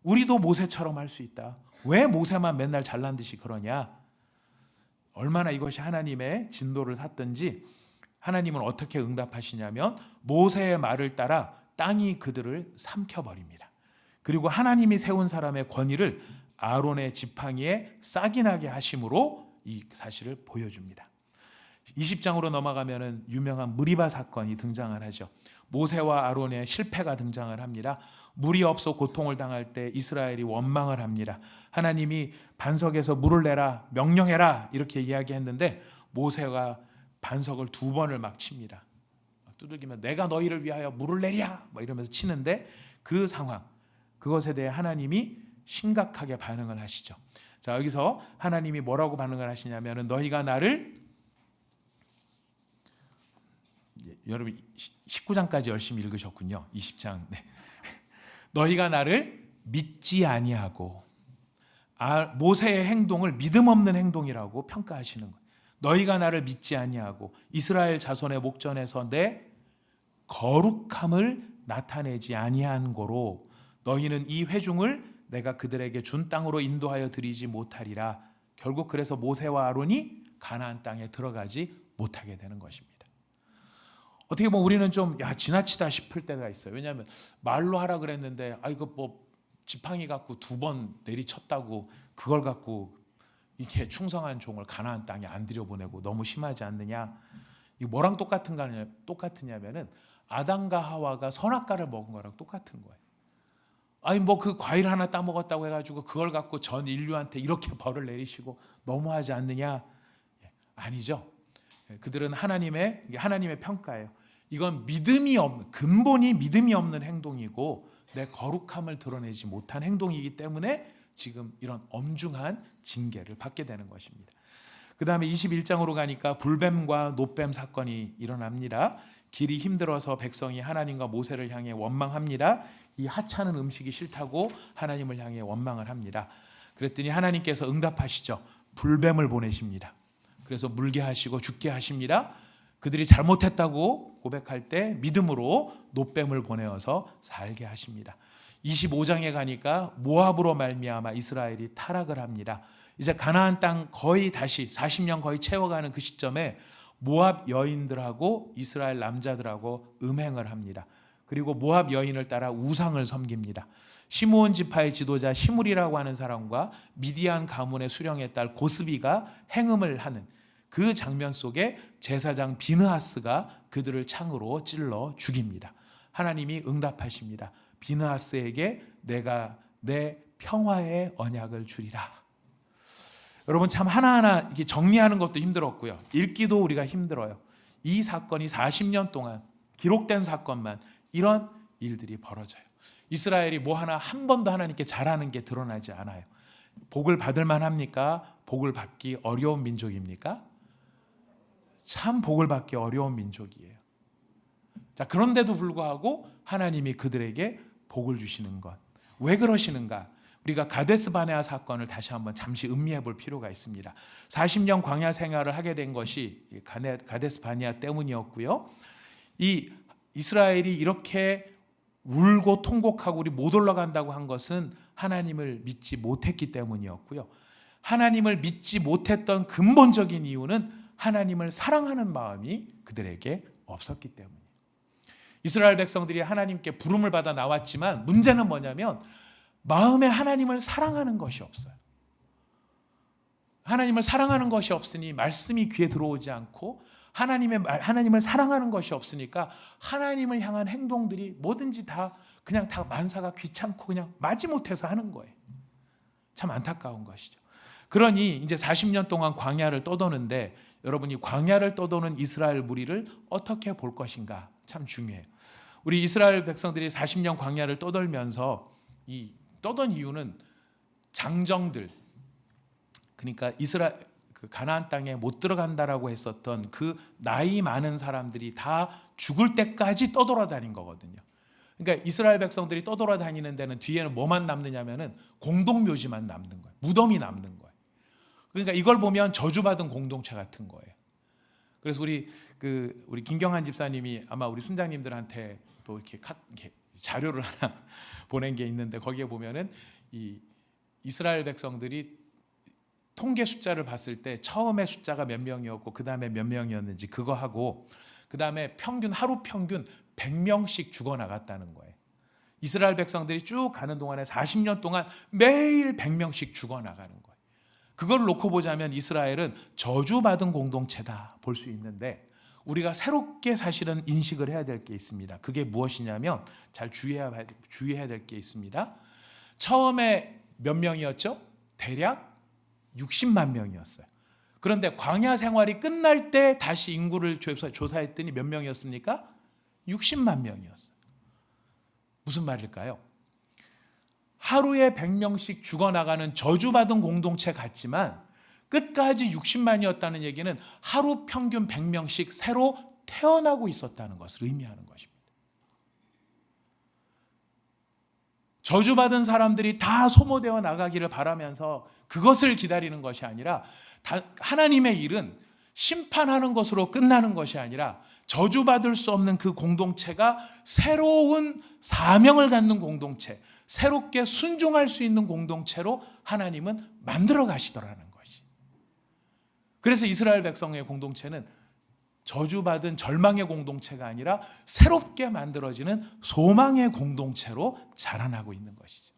A: 우리도 모세처럼 할 수 있다. 왜 모세만 맨날 잘난 듯이 그러냐? 얼마나 이것이 하나님의 진노를 샀든지 하나님은 어떻게 응답하시냐면 모세의 말을 따라 땅이 그들을 삼켜버립니다. 그리고 하나님이 세운 사람의 권위를 아론의 지팡이에 싹이 나게 하심으로 이 사실을 보여줍니다. 20장으로 넘어가면 유명한 무리바 사건이 등장을 하죠. 모세와 아론의 실패가 등장을 합니다. 물이 없어 고통을 당할 때 이스라엘이 원망을 합니다. 하나님이 반석에서 물을 내라, 명령해라 이렇게 이야기했는데 모세가 반석을 2번을 막 칩니다. 두들기면 내가 너희를 위하여 물을 내랴 이러면서 치는데 그 상황, 그것에 대해 하나님이 심각하게 반응을 하시죠. 자, 여기서 하나님이 뭐라고 반응을 하시냐면 너희가 나를, 여러분 19장까지 열심히 읽으셨군요. 20장. 너희가 나를 믿지 아니하고, 모세의 행동을 믿음 없는 행동이라고 평가하시는 거예요. 너희가 나를 믿지 아니하고 이스라엘 자손의 목전에서 내 거룩함을 나타내지 아니한 고로 너희는 이 회중을 내가 그들에게 준 땅으로 인도하여 드리지 못하리라. 결국 그래서 모세와 아론이 가나안 땅에 들어가지 못하게 되는 것입니다. 어떻게 보면 우리는 좀 지나치다 싶을 때가 있어요. 왜냐하면 말로 하라 그랬는데 이거 지팡이 갖고 2번 내리쳤다고 그걸 갖고 이렇게 충성한 종을 가나안 땅에 안 들여보내고 너무 심하지 않느냐. 이거 뭐랑 똑같으냐면은 아담과 하와가 선악과를 먹은 거랑 똑같은 거예요. 그 과일 하나 따먹었다고 해가지고 그걸 갖고 전 인류한테 이렇게 벌을 내리시고 너무하지 않느냐? 아니죠. 그들은 하나님의 평가예요. 이건 근본이 믿음이 없는 행동이고 내 거룩함을 드러내지 못한 행동이기 때문에 지금 이런 엄중한 징계를 받게 되는 것입니다. 그 다음에 21장으로 가니까 불뱀과 노뱀 사건이 일어납니다. 길이 힘들어서 백성이 하나님과 모세를 향해 원망합니다. 이 하찮은 음식이 싫다고 하나님을 향해 원망을 합니다. 그랬더니 하나님께서 응답하시죠. 불뱀을 보내십니다. 그래서 물게 하시고 죽게 하십니다. 그들이 잘못했다고 고백할 때 믿음으로 노뱀을 보내어서 살게 하십니다. 25장에 가니까 모압으로 말미암아 이스라엘이 타락을 합니다. 이제 가나안 땅 거의 다시 40년 거의 채워가는 그 시점에 모압 여인들하고 이스라엘 남자들하고 음행을 합니다. 그리고 모압 여인을 따라 우상을 섬깁니다. 시므온 지파의 지도자 시므리라고 하는 사람과 미디안 가문의 수령의 딸 고스비가 행음을 하는 그 장면 속에 제사장 비느하스가 그들을 창으로 찔러 죽입니다. 하나님이 응답하십니다. 비느하스에게 내가 내 평화의 언약을 주리라. 여러분 참 하나하나 이렇게 정리하는 것도 힘들었고요. 읽기도 우리가 힘들어요. 이 사건이 40년 동안 기록된 사건만 이런 일들이 벌어져요. 이스라엘이 뭐 하나 한 번도 하나님께 잘하는 게 드러나지 않아요. 복을 받을 만합니까? 복을 받기 어려운 민족입니까? 참 복을 받기 어려운 민족이에요. 자, 그런데도 불구하고 하나님이 그들에게 복을 주시는 것. 왜 그러시는가? 우리가 가데스 바네아 사건을 다시 한번 잠시 음미해 볼 필요가 있습니다. 40년 광야 생활을 하게 된 것이 가데스 바네아 때문이었고요. 이 이스라엘이 이렇게 울고 통곡하고 우리 못 올라간다고 한 것은 하나님을 믿지 못했기 때문이었고요. 하나님을 믿지 못했던 근본적인 이유는 하나님을 사랑하는 마음이 그들에게 없었기 때문이에요. 이스라엘 백성들이 하나님께 부름을 받아 나왔지만 문제는 뭐냐면 마음에 하나님을 사랑하는 것이 없어요. 하나님을 사랑하는 것이 없으니 말씀이 귀에 들어오지 않고 하나님을 사랑하는 것이 없으니까 하나님을 향한 행동들이 뭐든지 다 그냥 다 만사가 귀찮고 그냥 마지못해서 하는 거예요. 참 안타까운 것이죠. 그러니 이제 40년 동안 광야를 떠도는데 여러분이 광야를 떠도는 이스라엘 무리를 어떻게 볼 것인가 참 중요해요. 우리 이스라엘 백성들이 40년 광야를 떠돌면서 이 떠던 이유는 장정들, 그러니까 이스라엘 가나안 땅에 못 들어간다라고 했었던 그 나이 많은 사람들이 다 죽을 때까지 떠돌아다닌 거거든요. 그러니까 이스라엘 백성들이 떠돌아다니는 데는 뒤에는 뭐만 남느냐면은 공동묘지만 남는 거예요. 무덤이 남는 거예요. 그러니까 이걸 보면 저주받은 공동체 같은 거예요. 그래서 우리 김경한 집사님이 아마 우리 순장님들한테 또 이렇게 자료를 하나 보낸 게 있는데 거기에 보면은 이 이스라엘 백성들이 통계 숫자를 봤을 때 처음에 숫자가 몇 명이었고 그 다음에 몇 명이었는지 그거 하고 그 다음에 하루 평균 100명씩 죽어나갔다는 거예요. 이스라엘 백성들이 쭉 가는 동안에 40년 동안 매일 100명씩 죽어나가는 거예요. 그걸 놓고 보자면 이스라엘은 저주받은 공동체다 볼 수 있는데 우리가 새롭게 사실은 인식을 해야 될 게 있습니다. 그게 무엇이냐면 잘 주의해야 될 게 있습니다. 처음에 몇 명이었죠? 대략 60만 명이었어요. 그런데 광야 생활이 끝날 때 다시 인구를 조사했더니 몇 명이었습니까? 60만 명이었어요. 무슨 말일까요? 하루에 100명씩 죽어나가는 저주받은 공동체 같지만 끝까지 60만이었다는 얘기는 하루 평균 100명씩 새로 태어나고 있었다는 것을 의미하는 것입니다. 저주받은 사람들이 다 소모되어 나가기를 바라면서 그것을 기다리는 것이 아니라 하나님의 일은 심판하는 것으로 끝나는 것이 아니라 저주받을 수 없는 그 공동체가 새로운 사명을 갖는 공동체, 새롭게 순종할 수 있는 공동체로 하나님은 만들어 가시더라는 것이. 그래서 이스라엘 백성의 공동체는 저주받은 절망의 공동체가 아니라 새롭게 만들어지는 소망의 공동체로 자라나고 있는 것이죠.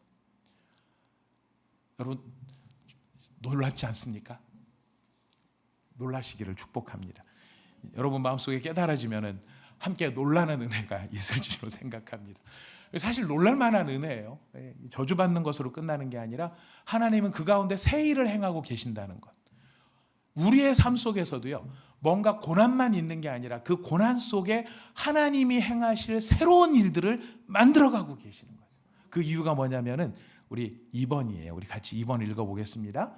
A: 여러분 놀랍지 않습니까? 놀라시기를 축복합니다. 여러분 마음속에 깨달아지면 함께 놀라는 은혜가 있을 줄로 생각합니다. 사실 놀랄 만한 은혜예요. 저주받는 것으로 끝나는 게 아니라 하나님은 그 가운데 새 일을 행하고 계신다는 것. 우리의 삶 속에서도요, 뭔가 고난만 있는 게 아니라 그 고난 속에 하나님이 행하실 새로운 일들을 만들어가고 계시는 거죠. 그 이유가 뭐냐면은 우리 2번이에요. 우리 같이 2번 읽어보겠습니다.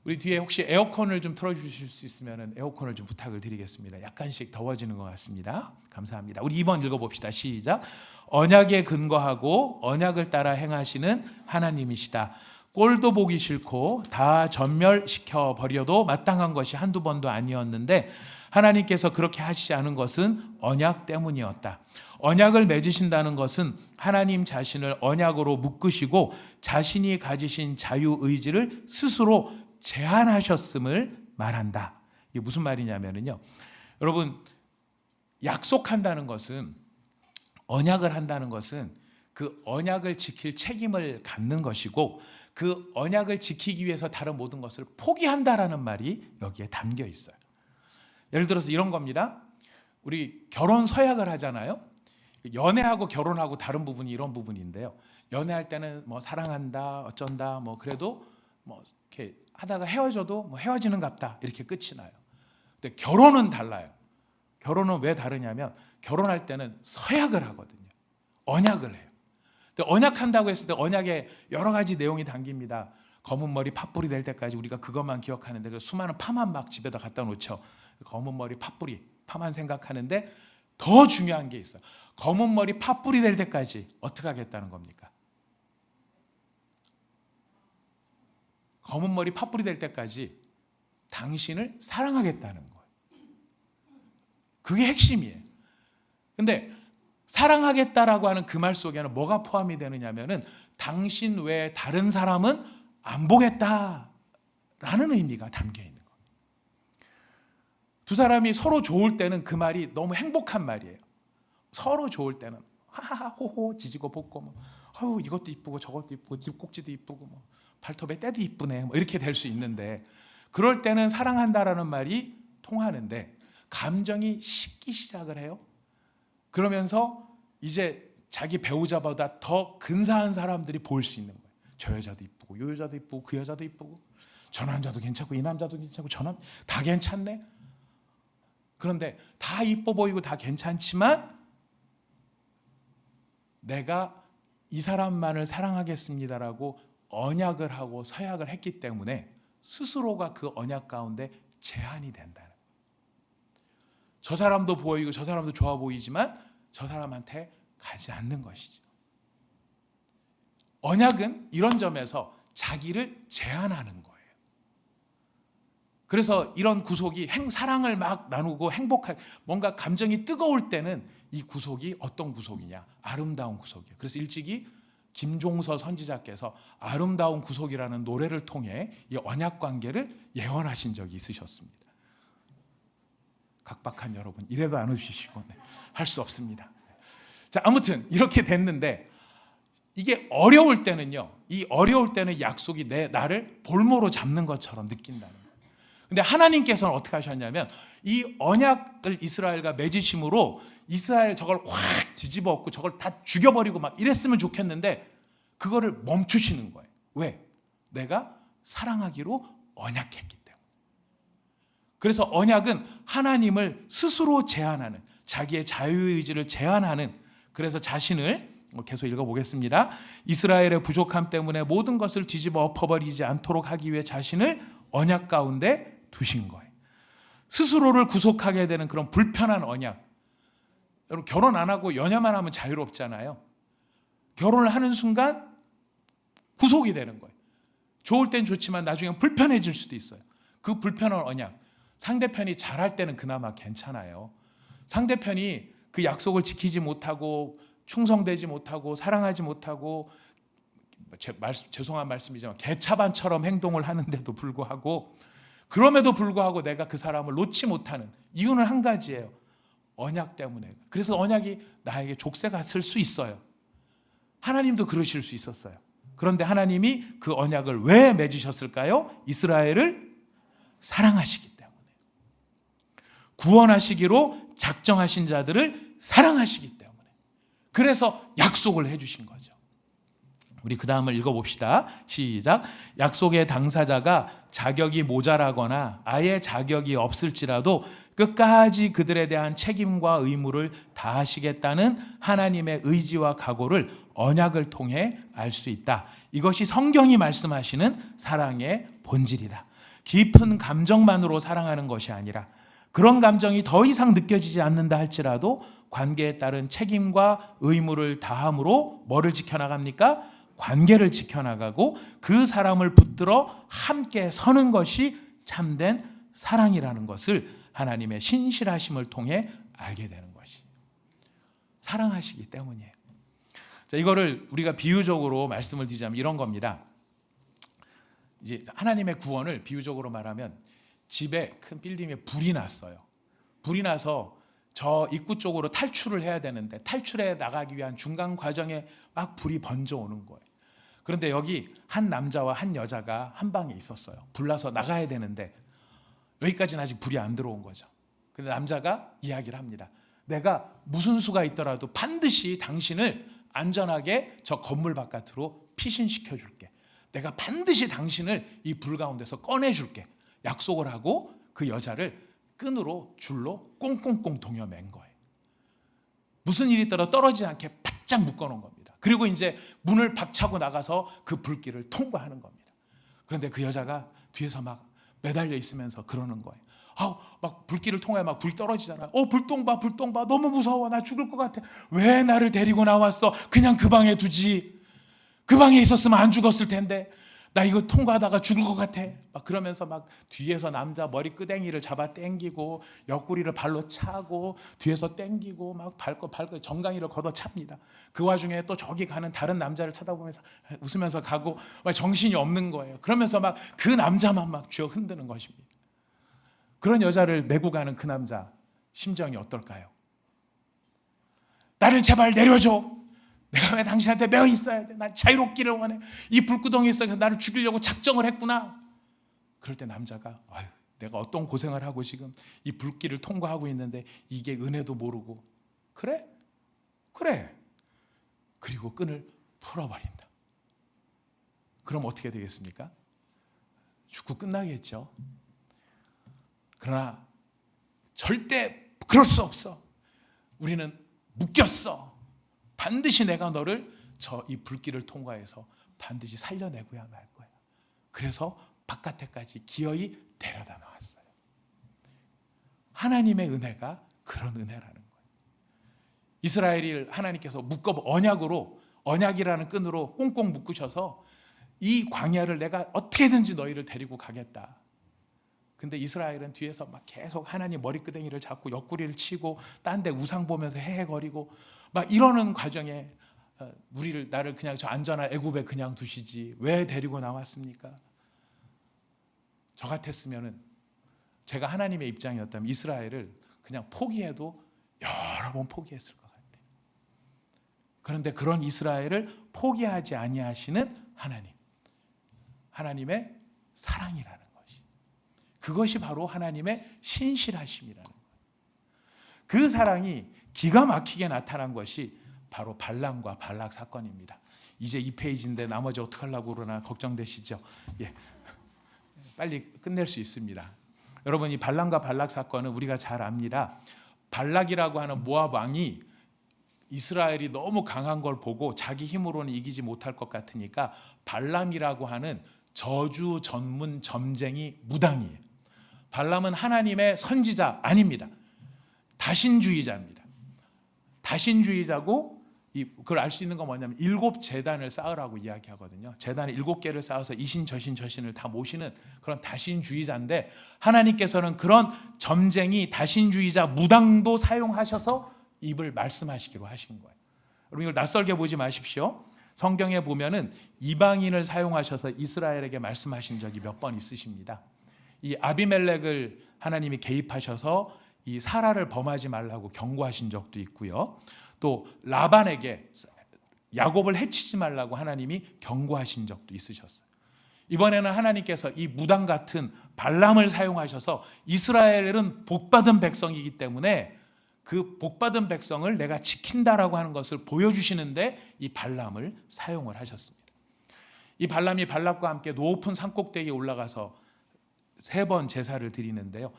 A: 우리 뒤에 혹시 에어컨을 좀 틀어주실 수 있으면 에어컨을 좀 부탁을 드리겠습니다. 약간씩 더워지는 것 같습니다. 감사합니다. 우리 2번 읽어봅시다. 시작. 언약에 근거하고 언약을 따라 행하시는 하나님이시다. 꼴도 보기 싫고 다 전멸시켜 버려도 마땅한 것이 한두 번도 아니었는데 하나님께서 그렇게 하시지 않은 것은 언약 때문이었다. 언약을 맺으신다는 것은 하나님 자신을 언약으로 묶으시고 자신이 가지신 자유의지를 스스로 제한하셨음을 말한다. 이게 무슨 말이냐면요, 여러분 약속한다는 것은, 언약을 한다는 것은 그 언약을 지킬 책임을 갖는 것이고 그 언약을 지키기 위해서 다른 모든 것을 포기한다라는 말이 여기에 담겨 있어요. 예를 들어서 이런 겁니다. 우리 결혼 서약을 하잖아요. 연애하고 결혼하고 다른 부분이 이런 부분인데요. 연애할 때는 뭐 사랑한다, 어쩐다, 뭐 그래도 뭐 이렇게 하다가 헤어져도 뭐 헤어지는 갑다 이렇게 끝이 나요. 근데 결혼은 달라요. 결혼은 왜 다르냐면 결혼할 때는 서약을 하거든요. 언약을 해요. 근데 언약한다고 했을 때 언약에 여러 가지 내용이 담깁니다. 검은 머리 팥불이 될 때까지 우리가 그것만 기억하는데 그 수많은 파만 막 집에다 갖다 놓죠. 검은 머리 팥불이 파만 생각하는데 더 중요한 게 있어요. 검은 머리 팥불이 될 때까지 어떻게 하겠다는 겁니까? 검은 머리 팥불이 될 때까지 당신을 사랑하겠다는 거예요. 그게 핵심이에요. 근데 사랑하겠다라고 하는 그 말 속에는 뭐가 포함이 되느냐면은 당신 외에 다른 사람은 안 보겠다라는 의미가 담겨 있는 거예요. 두 사람이 서로 좋을 때는 그 말이 너무 행복한 말이에요. 서로 좋을 때는 하하하 호호 지지고 볶고 뭐 아유 이것도 이쁘고 저것도 이쁘고 집 꼭지도 이쁘고 뭐 발톱에 때도 이쁘네 뭐 이렇게 될 수 있는데 그럴 때는 사랑한다라는 말이 통하는데 감정이 식기 시작을 해요. 그러면서 이제 자기 배우자보다 더 근사한 사람들이 보일 수 있는 거예요. 저 여자도 이쁘고 이 여자도 이쁘고 그 여자도 이쁘고 저 남자도 괜찮고 이 남자도 괜찮고 저 남 다 괜찮네. 그런데 다 이뻐 보이고 다 괜찮지만 내가 이 사람만을 사랑하겠습니다라고 언약을 하고 서약을 했기 때문에 스스로가 그 언약 가운데 제한이 된다는 거예요. 저 사람도 보이고 저 사람도 좋아 보이지만 저 사람한테 가지 않는 것이죠. 언약은 이런 점에서 자기를 제한하는 거예요. 그래서 이런 구속이 사랑을 막 나누고 행복할 뭔가 감정이 뜨거울 때는 이 구속이 어떤 구속이냐? 아름다운 구속이에요. 그래서 일찍이 김종서 선지자께서 아름다운 구속이라는 노래를 통해 이 언약 관계를 예언하신 적이 있으셨습니다. 각박한 여러분 이래도 안 웃으시고 할 수 없습니다. 자, 아무튼 이렇게 됐는데 이게 어려울 때는요. 이 어려울 때는 약속이 나를 볼모로 잡는 것처럼 느낀다는 거예요. 근데 하나님께서는 어떻게 하셨냐면 이 언약을 이스라엘과 맺으심으로 이스라엘 저걸 확 뒤집어 엎고 저걸 다 죽여버리고 막 이랬으면 좋겠는데 그거를 멈추시는 거예요. 왜? 내가 사랑하기로 언약했기 때문에. 그래서 언약은 하나님을 스스로 제한하는 자기의 자유의지를 제한하는 그래서 자신을 계속 읽어보겠습니다. 이스라엘의 부족함 때문에 모든 것을 뒤집어 엎어버리지 않도록 하기 위해 자신을 언약 가운데 두신 거예요. 스스로를 구속하게 되는 그런 불편한 언약. 여러분 결혼 안 하고 연애만 하면 자유롭잖아요. 결혼을 하는 순간 구속이 되는 거예요. 좋을 땐 좋지만 나중에 불편해질 수도 있어요. 그 불편한 언약. 상대편이 잘할 때는 그나마 괜찮아요. 상대편이 그 약속을 지키지 못하고 충성되지 못하고 사랑하지 못하고 죄송한 말씀이지만 개차반처럼 행동을 하는데도 불구하고 그럼에도 불구하고 내가 그 사람을 놓지 못하는 이유는 한 가지예요. 언약 때문에. 그래서 언약이 나에게 족쇄가 쓸 수 있어요. 하나님도 그러실 수 있었어요. 그런데 하나님이 그 언약을 왜 맺으셨을까요? 이스라엘을 사랑하시기 때문에. 구원하시기로 작정하신 자들을 사랑하시기 때문에. 그래서 약속을 해주신 거죠. 우리 그 다음을 읽어봅시다. 시작. 약속의 당사자가 자격이 모자라거나 아예 자격이 없을지라도 끝까지 그들에 대한 책임과 의무를 다하시겠다는 하나님의 의지와 각오를 언약을 통해 알 수 있다. 이것이 성경이 말씀하시는 사랑의 본질이다. 깊은 감정만으로 사랑하는 것이 아니라 그런 감정이 더 이상 느껴지지 않는다 할지라도 관계에 따른 책임과 의무를 다함으로 뭐를 지켜나갑니까? 관계를 지켜나가고 그 사람을 붙들어 함께 서는 것이 참된 사랑이라는 것을 하나님의 신실하심을 통해 알게 되는 것이 사랑하시기 때문이에요. 자, 이거를 우리가 비유적으로 말씀을 드리자면 이런 겁니다. 이제 하나님의 구원을 비유적으로 말하면 집에 큰 빌딩에 불이 났어요. 불이 나서 저 입구 쪽으로 탈출을 해야 되는데 탈출해 나가기 위한 중간 과정에 막 불이 번져 오는 거예요. 그런데 여기 한 남자와 한 여자가 한 방에 있었어요. 불나서 나가야 되는데 여기까지는 아직 불이 안 들어온 거죠. 근데 남자가 이야기를 합니다. 내가 무슨 수가 있더라도 반드시 당신을 안전하게 저 건물 바깥으로 피신시켜 줄게. 내가 반드시 당신을 이 불 가운데서 꺼내줄게. 약속을 하고 그 여자를 끈으로 줄로 꽁꽁꽁 동여맨 거예요. 무슨 일이 있더라도 떨어지지 않게 바짝 묶어놓은 겁니다. 그리고 이제 문을 박차고 나가서 그 불길을 통과하는 겁니다. 그런데 그 여자가 뒤에서 막 매달려 있으면서 그러는 거예요. 막 불길을 통해 막 불 떨어지잖아요. 불똥 봐, 불똥 봐. 너무 무서워. 나 죽을 것 같아. 왜 나를 데리고 나왔어? 그냥 그 방에 두지. 그 방에 있었으면 안 죽었을 텐데. 나 이거 통과하다가 죽을 것 같아. 막 그러면서 막 뒤에서 남자 머리 끄댕이를 잡아 당기고 옆구리를 발로 차고 뒤에서 당기고 막 밟고 정강이를 걷어 찹니다. 그 와중에 또 저기 가는 다른 남자를 쳐다보면서 웃으면서 가고 막 정신이 없는 거예요. 그러면서 막 그 남자만 막 쥐어 흔드는 것입니다. 그런 여자를 메고 가는 그 남자 심정이 어떨까요? 나를 제발 내려줘. 내가 왜 당신한테 매어 있어야 돼? 난 자유롭기를 원해. 이 불구덩이에 있어서 나를 죽이려고 작정을 했구나. 그럴 때 남자가 내가 어떤 고생을 하고 지금 이 불길을 통과하고 있는데 이게 은혜도 모르고 그래? 그리고 끈을 풀어버린다. 그럼 어떻게 되겠습니까? 죽고 끝나겠죠. 그러나 절대 그럴 수 없어. 우리는 묶였어. 반드시 내가 너를 이 불길을 통과해서 반드시 살려내고야 말 거야. 그래서 바깥에까지 기어이 데려다 놓았어요. 하나님의 은혜가 그런 은혜라는 거예요. 이스라엘을 하나님께서 언약이라는 끈으로 꽁꽁 묶으셔서 이 광야를 내가 어떻게든지 너희를 데리고 가겠다. 근데 이스라엘은 뒤에서 막 계속 하나님 머리끄댕이를 잡고 옆구리를 치고 딴 데 우상 보면서 헤헤거리고 막 이러는 과정에 나를 그냥 저 안전한 애굽에 그냥 두시지 왜 데리고 나왔습니까? 저 같았으면은 제가 하나님의 입장이었다면 이스라엘을 그냥 포기해도 여러 번 포기했을 것 같아요. 그런데 그런 이스라엘을 포기하지 아니하시는 하나님의 사랑이라는 것이, 그것이 바로 하나님의 신실하심이라는 거예요. 그 사랑이 기가 막히게 나타난 것이 바로 발람과 발락 사건입니다. 이제 2페이지인데 나머지 어떡하려고 그러나 걱정되시죠? 빨리 끝낼 수 있습니다. 여러분, 이 발람과 발락 사건은 우리가 잘 압니다. 발락이라고 하는 모압 왕이 이스라엘이 너무 강한 걸 보고 자기 힘으로는 이기지 못할 것 같으니까 발람이라고 하는 저주 전문 점쟁이 무당이에요. 발람은 하나님의 선지자 아닙니다. 다신주의자입니다. 다신주의자고 그걸 알 수 있는 건 뭐냐면 7제단을 쌓으라고 이야기하거든요. 제단을 7개를 쌓아서 이신 저신 저신을 다 모시는 그런 다신주의자인데 하나님께서는 그런 점쟁이 다신주의자 무당도 사용하셔서 입을 말씀하시기로 하신 거예요. 여러분, 이걸 낯설게 보지 마십시오. 성경에 보면은 이방인을 사용하셔서 이스라엘에게 말씀하신 적이 몇 번 있으십니다. 이 아비멜렉을 하나님이 개입하셔서 이 사라를 범하지 말라고 경고하신 적도 있고요. 또 라반에게 야곱을 해치지 말라고 하나님이 경고하신 적도 있으셨어요. 이번에는 하나님께서 이 무당 같은 발람을 사용하셔서 이스라엘은 복받은 백성이기 때문에 그 복받은 백성을 내가 지킨다라고 하는 것을 보여주시는데 이 발람을 사용을 하셨습니다. 이 발람이 발락과 함께 높은 산꼭대기에 올라가서 3번 제사를 드리는데요.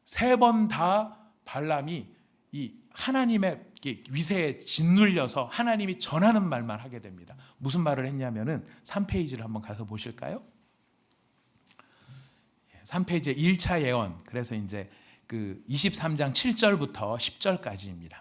A: 3번 다 발람이 이 하나님의 위세에 짓눌려서 하나님이 전하는 말만 하게 됩니다. 무슨 말을 했냐면은 3페이지를 한번 가서 보실까요? 3페이지에 1차 예언. 그래서 이제 그 23장 7절부터 10절까지입니다.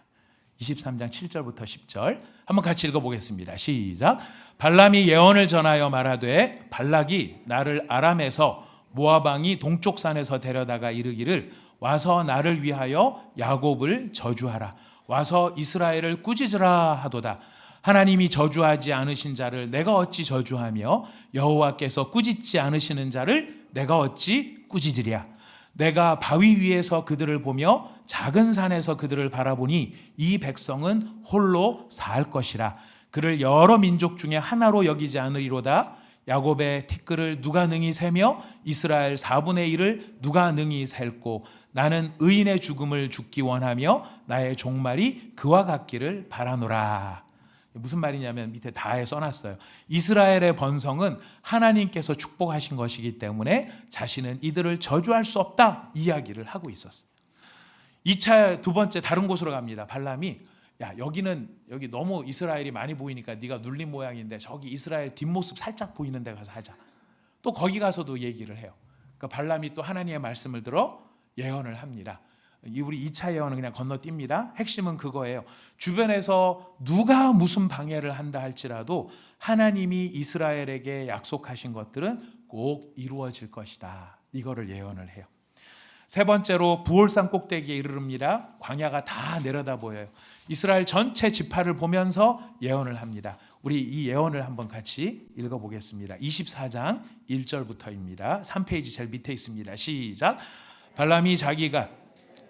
A: 23장 7절부터 10절 한번 같이 읽어보겠습니다. 시작. 발람이 예언을 전하여 말하되 발락이 나를 아람에서 모압 왕이 동쪽 산에서 데려다가 이르기를 와서 나를 위하여 야곱을 저주하라. 와서 이스라엘을 꾸짖으라 하도다. 하나님이 저주하지 않으신 자를 내가 어찌 저주하며 여호와께서 꾸짖지 않으시는 자를 내가 어찌 꾸짖으랴. 내가 바위 위에서 그들을 보며 작은 산에서 그들을 바라보니 이 백성은 홀로 살 것이라. 그를 여러 민족 중에 하나로 여기지 않으리로다. 야곱의 티끌을 누가 능히 세며 이스라엘 4분의 1을 누가 능히 셀고 나는 의인의 죽음을 죽기 원하며 나의 종말이 그와 같기를 바라노라. 무슨 말이냐면 밑에 다에 써놨어요. 이스라엘의 번성은 하나님께서 축복하신 것이기 때문에 자신은 이들을 저주할 수 없다 이야기를 하고 있었어요. 2차 두 번째 다른 곳으로 갑니다. 발람이 여기 너무 이스라엘이 많이 보이니까 네가 눌린 모양인데 저기 이스라엘 뒷모습 살짝 보이는 데 가서 하자. 또 거기 가서도 얘기를 해요. 그러니까 발람이 또 하나님의 말씀을 들어 예언을 합니다. 우리 2차 예언은 그냥 건너뜁니다. 핵심은 그거예요. 주변에서 누가 무슨 방해를 한다 할지라도 하나님이 이스라엘에게 약속하신 것들은 꼭 이루어질 것이다. 이거를 예언을 해요. 세 번째로 부올산 꼭대기에 이르릅니다. 광야가 다 내려다 보여요. 이스라엘 전체 지파를 보면서 예언을 합니다. 우리 이 예언을 한번 같이 읽어보겠습니다. 24장 1절부터입니다. 3페이지 제일 밑에 있습니다. 시작. 발람이 자기가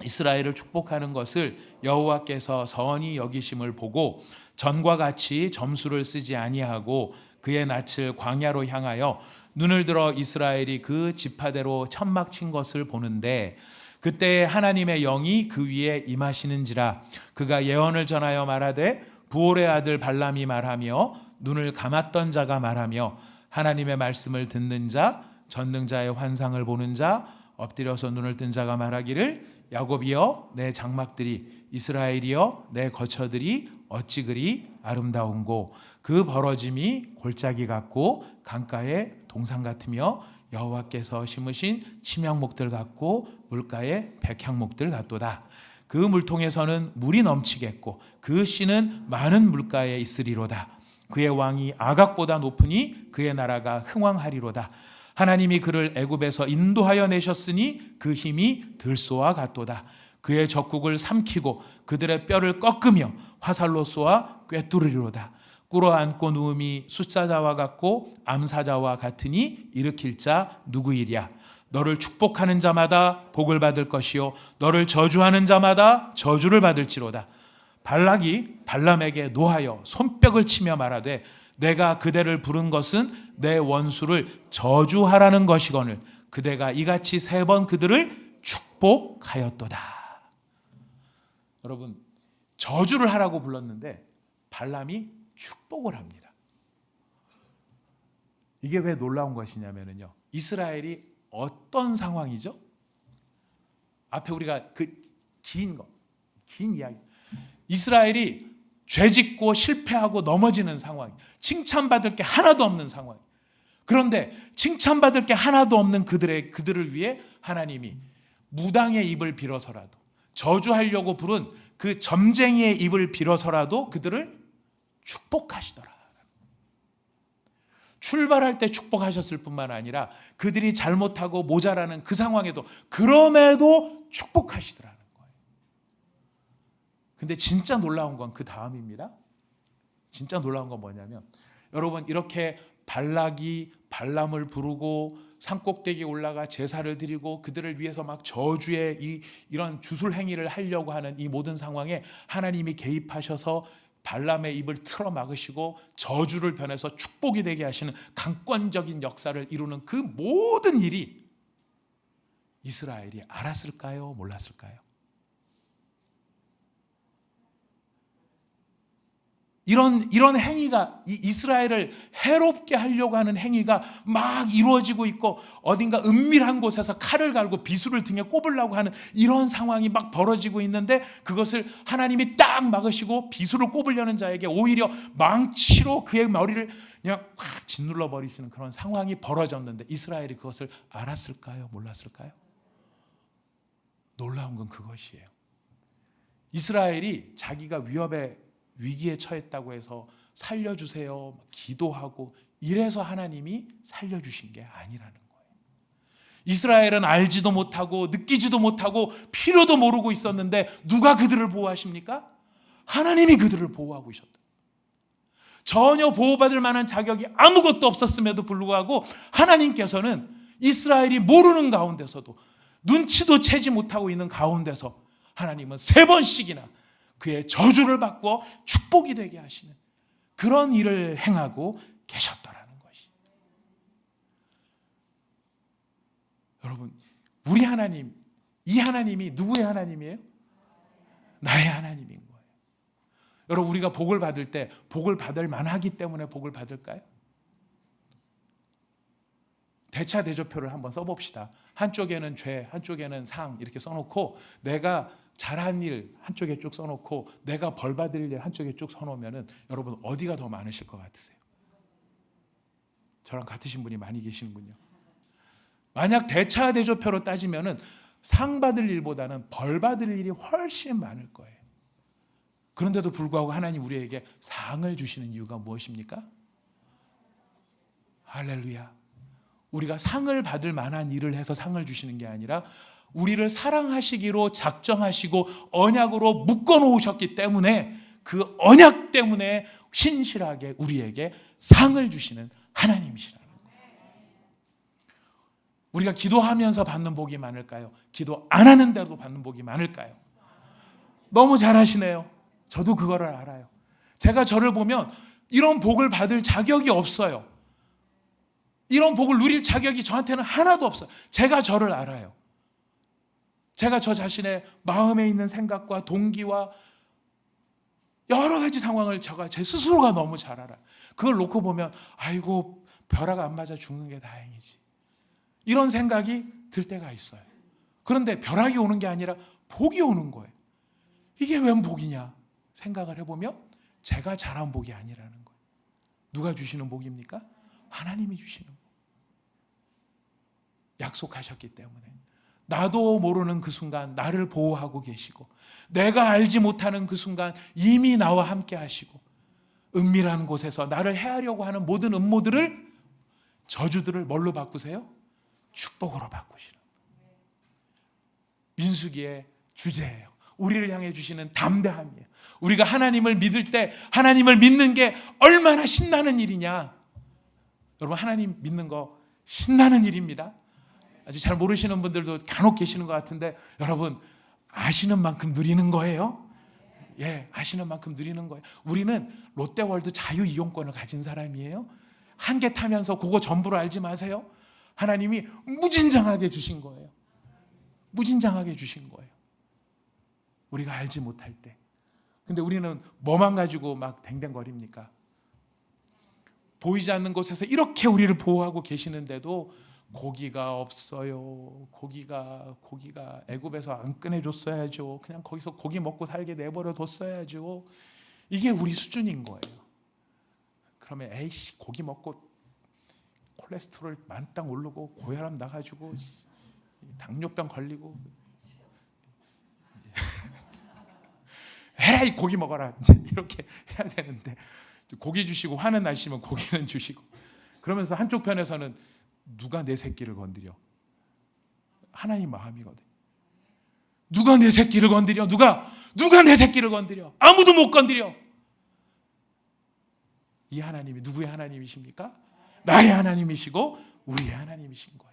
A: 이스라엘을 축복하는 것을 여호와께서 선히 여기심을 보고 전과 같이 점수를 쓰지 아니하고 그의 낯을 광야로 향하여 눈을 들어 이스라엘이 그 지파대로 천막 친 것을 보는데 그때 하나님의 영이 그 위에 임하시는지라. 그가 예언을 전하여 말하되 부올의 아들 발람이 말하며 눈을 감았던 자가 말하며 하나님의 말씀을 듣는 자, 전능자의 환상을 보는 자, 엎드려서 눈을 뜬 자가 말하기를 야곱이여 내 장막들이, 이스라엘이여 내 거처들이 어찌 그리 아름다운고 그 벌어짐이 골짜기 같고 강가의 동산 같으며 여호와께서 심으신 침향목들 같고 물가의 백향목들 같도다. 그 물통에서는 물이 넘치겠고 그 씨는 많은 물가에 있으리로다. 그의 왕이 아각보다 높으니 그의 나라가 흥왕하리로다. 하나님이 그를 애굽에서 인도하여 내셨으니 그 힘이 들소와 같도다. 그의 적국을 삼키고 그들의 뼈를 꺾으며 화살로 쏘아 꿰뚫으리로다. 꿇어앉고 누움이 숫사자와 같고 암사자와 같으니 일으킬 자 누구이랴. 너를 축복하는 자마다 복을 받을 것이요 너를 저주하는 자마다 저주를 받을지로다. 발락이 발람에게 노하여 손뼉을 치며 말하되 내가 그대를 부른 것은 내 원수를 저주하라는 것이거늘 그대가 이같이 3번 그들을 축복하였도다. 여러분, 저주를 하라고 불렀는데 발람이 축복을 합니다. 이게 왜 놀라운 것이냐면요, 이스라엘이 어떤 상황이죠? 앞에 우리가 긴 이야기, 이스라엘이 죄짓고 실패하고 넘어지는 상황, 칭찬받을 게 하나도 없는 상황. 그런데 칭찬받을 게 하나도 없는 그들을 위해 하나님이 무당의 입을 빌어서라도, 저주하려고 부른 그 점쟁이의 입을 빌어서라도 그들을 축복하시더라. 출발할 때 축복하셨을 뿐만 아니라 그들이 잘못하고 모자라는 그 상황에도 그럼에도 축복하시더라는 거예요. 근데 진짜 놀라운 건 그 다음입니다. 진짜 놀라운 건 뭐냐면, 여러분, 이렇게 발락이 발람을 부르고 산꼭대기에 올라가 제사를 드리고 그들을 위해서 막 저주의 이런 주술 행위를 하려고 하는 이 모든 상황에 하나님이 개입하셔서 발람의 입을 틀어 막으시고 저주를 변해서 축복이 되게 하시는 강권적인 역사를 이루는 그 모든 일이 이스라엘이 알았을까요? 몰랐을까요? 이런 행위가, 이스라엘을 해롭게 하려고 하는 행위가 막 이루어지고 있고, 어딘가 은밀한 곳에서 칼을 갈고 비수를 등에 꼽으려고 하는 이런 상황이 막 벌어지고 있는데, 그것을 하나님이 딱 막으시고 비수를 꼽으려는 자에게 오히려 망치로 그의 머리를 그냥 확 짓눌러 버리시는 그런 상황이 벌어졌는데, 이스라엘이 그것을 알았을까요? 몰랐을까요? 놀라운 건 그것이에요. 이스라엘이 자기가 위기에 처했다고 해서 살려주세요 기도하고 이래서 하나님이 살려주신 게 아니라는 거예요. 이스라엘은 알지도 못하고 느끼지도 못하고 필요도 모르고 있었는데 누가 그들을 보호하십니까? 하나님이 그들을 보호하고 있었다. 전혀 보호받을 만한 자격이 아무것도 없었음에도 불구하고 하나님께서는 이스라엘이 모르는 가운데서도, 눈치도 채지 못하고 있는 가운데서 하나님은 3번씩이나 그의 저주를 받고 축복이 되게 하시는 그런 일을 행하고 계셨더라는 것이. 여러분, 우리 하나님, 이 하나님이 누구의 하나님이에요? 나의 하나님인 거예요. 여러분, 우리가 복을 받을 때 복을 받을 만하기 때문에 복을 받을까요? 대차대조표를 한번 써봅시다. 한쪽에는 죄, 한쪽에는 상 이렇게 써놓고, 내가 잘한 일 한쪽에 쭉 써놓고 내가 벌 받을 일 한쪽에 쭉 써놓으면 여러분 어디가 더 많으실 것 같으세요? 저랑 같으신 분이 많이 계시는군요. 만약 대차대조표로 따지면은 상 받을 일보다는 벌 받을 일이 훨씬 많을 거예요. 그런데도 불구하고 하나님 우리에게 상을 주시는 이유가 무엇입니까? 할렐루야. 우리가 상을 받을 만한 일을 해서 상을 주시는 게 아니라 우리를 사랑하시기로 작정하시고 언약으로 묶어놓으셨기 때문에 그 언약 때문에 신실하게 우리에게 상을 주시는 하나님이시라는 거예요. 우리가 기도하면서 받는 복이 많을까요? 기도 안 하는데도 받는 복이 많을까요? 너무 잘하시네요. 저도 그거를 알아요. 제가 저를 보면 이런 복을 받을 자격이 없어요. 이런 복을 누릴 자격이 저한테는 하나도 없어요. 제가 저를 알아요. 제가 저 자신의 마음에 있는 생각과 동기와 여러 가지 상황을 제 스스로가 너무 잘 알아요. 그걸 놓고 보면 아이고 벼락 안 맞아 죽는 게 다행이지. 이런 생각이 들 때가 있어요. 그런데 벼락이 오는 게 아니라 복이 오는 거예요. 이게 웬 복이냐 생각을 해보면 제가 잘한 복이 아니라는 거예요. 누가 주시는 복입니까? 하나님이 주시는 복. 약속하셨기 때문에 나도 모르는 그 순간 나를 보호하고 계시고 내가 알지 못하는 그 순간 이미 나와 함께 하시고 은밀한 곳에서 나를 해하려고 하는 모든 음모들을 저주들을 뭘로 바꾸세요? 축복으로 바꾸시는 민수기의 주제예요. 우리를 향해 주시는 담대함이에요. 우리가 하나님을 믿을 때 하나님을 믿는 게 얼마나 신나는 일이냐. 여러분 하나님 믿는 거 신나는 일입니다. 아직 잘 모르시는 분들도 간혹 계시는 것 같은데 여러분 아시는 만큼 누리는 거예요. 예, 아시는 만큼 누리는 거예요. 우리는 롯데월드 자유이용권을 가진 사람이에요. 한 개 타면서 그거 전부를 알지 마세요. 하나님이 무진장하게 주신 거예요. 무진장하게 주신 거예요. 우리가 알지 못할 때. 근데 우리는 뭐만 가지고 막 댕댕거립니까? 보이지 않는 곳에서 이렇게 우리를 보호하고 계시는데도 고기가 없어요. 고기가 애굽에서 안 꺼내줬어야죠. 그냥 거기서 고기 먹고 살게 내버려 뒀어야죠. 이게 우리 수준인 거예요. 그러면 에이씨 고기 먹고 콜레스테롤 만땅 오르고 고혈압 나가지고 당뇨병 걸리고 에라이 고기 먹어라 이제 이렇게 해야 되는데 고기 주시고 화는 나시면 고기는 주시고 그러면서 한쪽 편에서는 누가 내 새끼를 건드려? 하나님 마음이거든. 누가 내 새끼를 건드려? 누가 내 새끼를 건드려? 아무도 못 건드려. 이 하나님이 누구의 하나님이십니까? 나의 하나님이시고 우리의 하나님이신 거예요.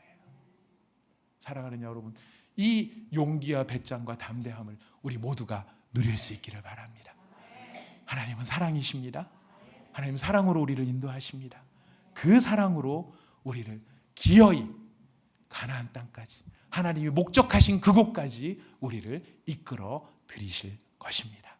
A: 사랑하는 여러분, 이 용기와 배짱과 담대함을 우리 모두가 누릴 수 있기를 바랍니다. 하나님은 사랑이십니다. 하나님은 사랑으로 우리를 인도하십니다. 그 사랑으로 우리를 기어이 가나안 땅까지 하나님이 목적하신 그곳까지 우리를 이끌어 들이실 것입니다.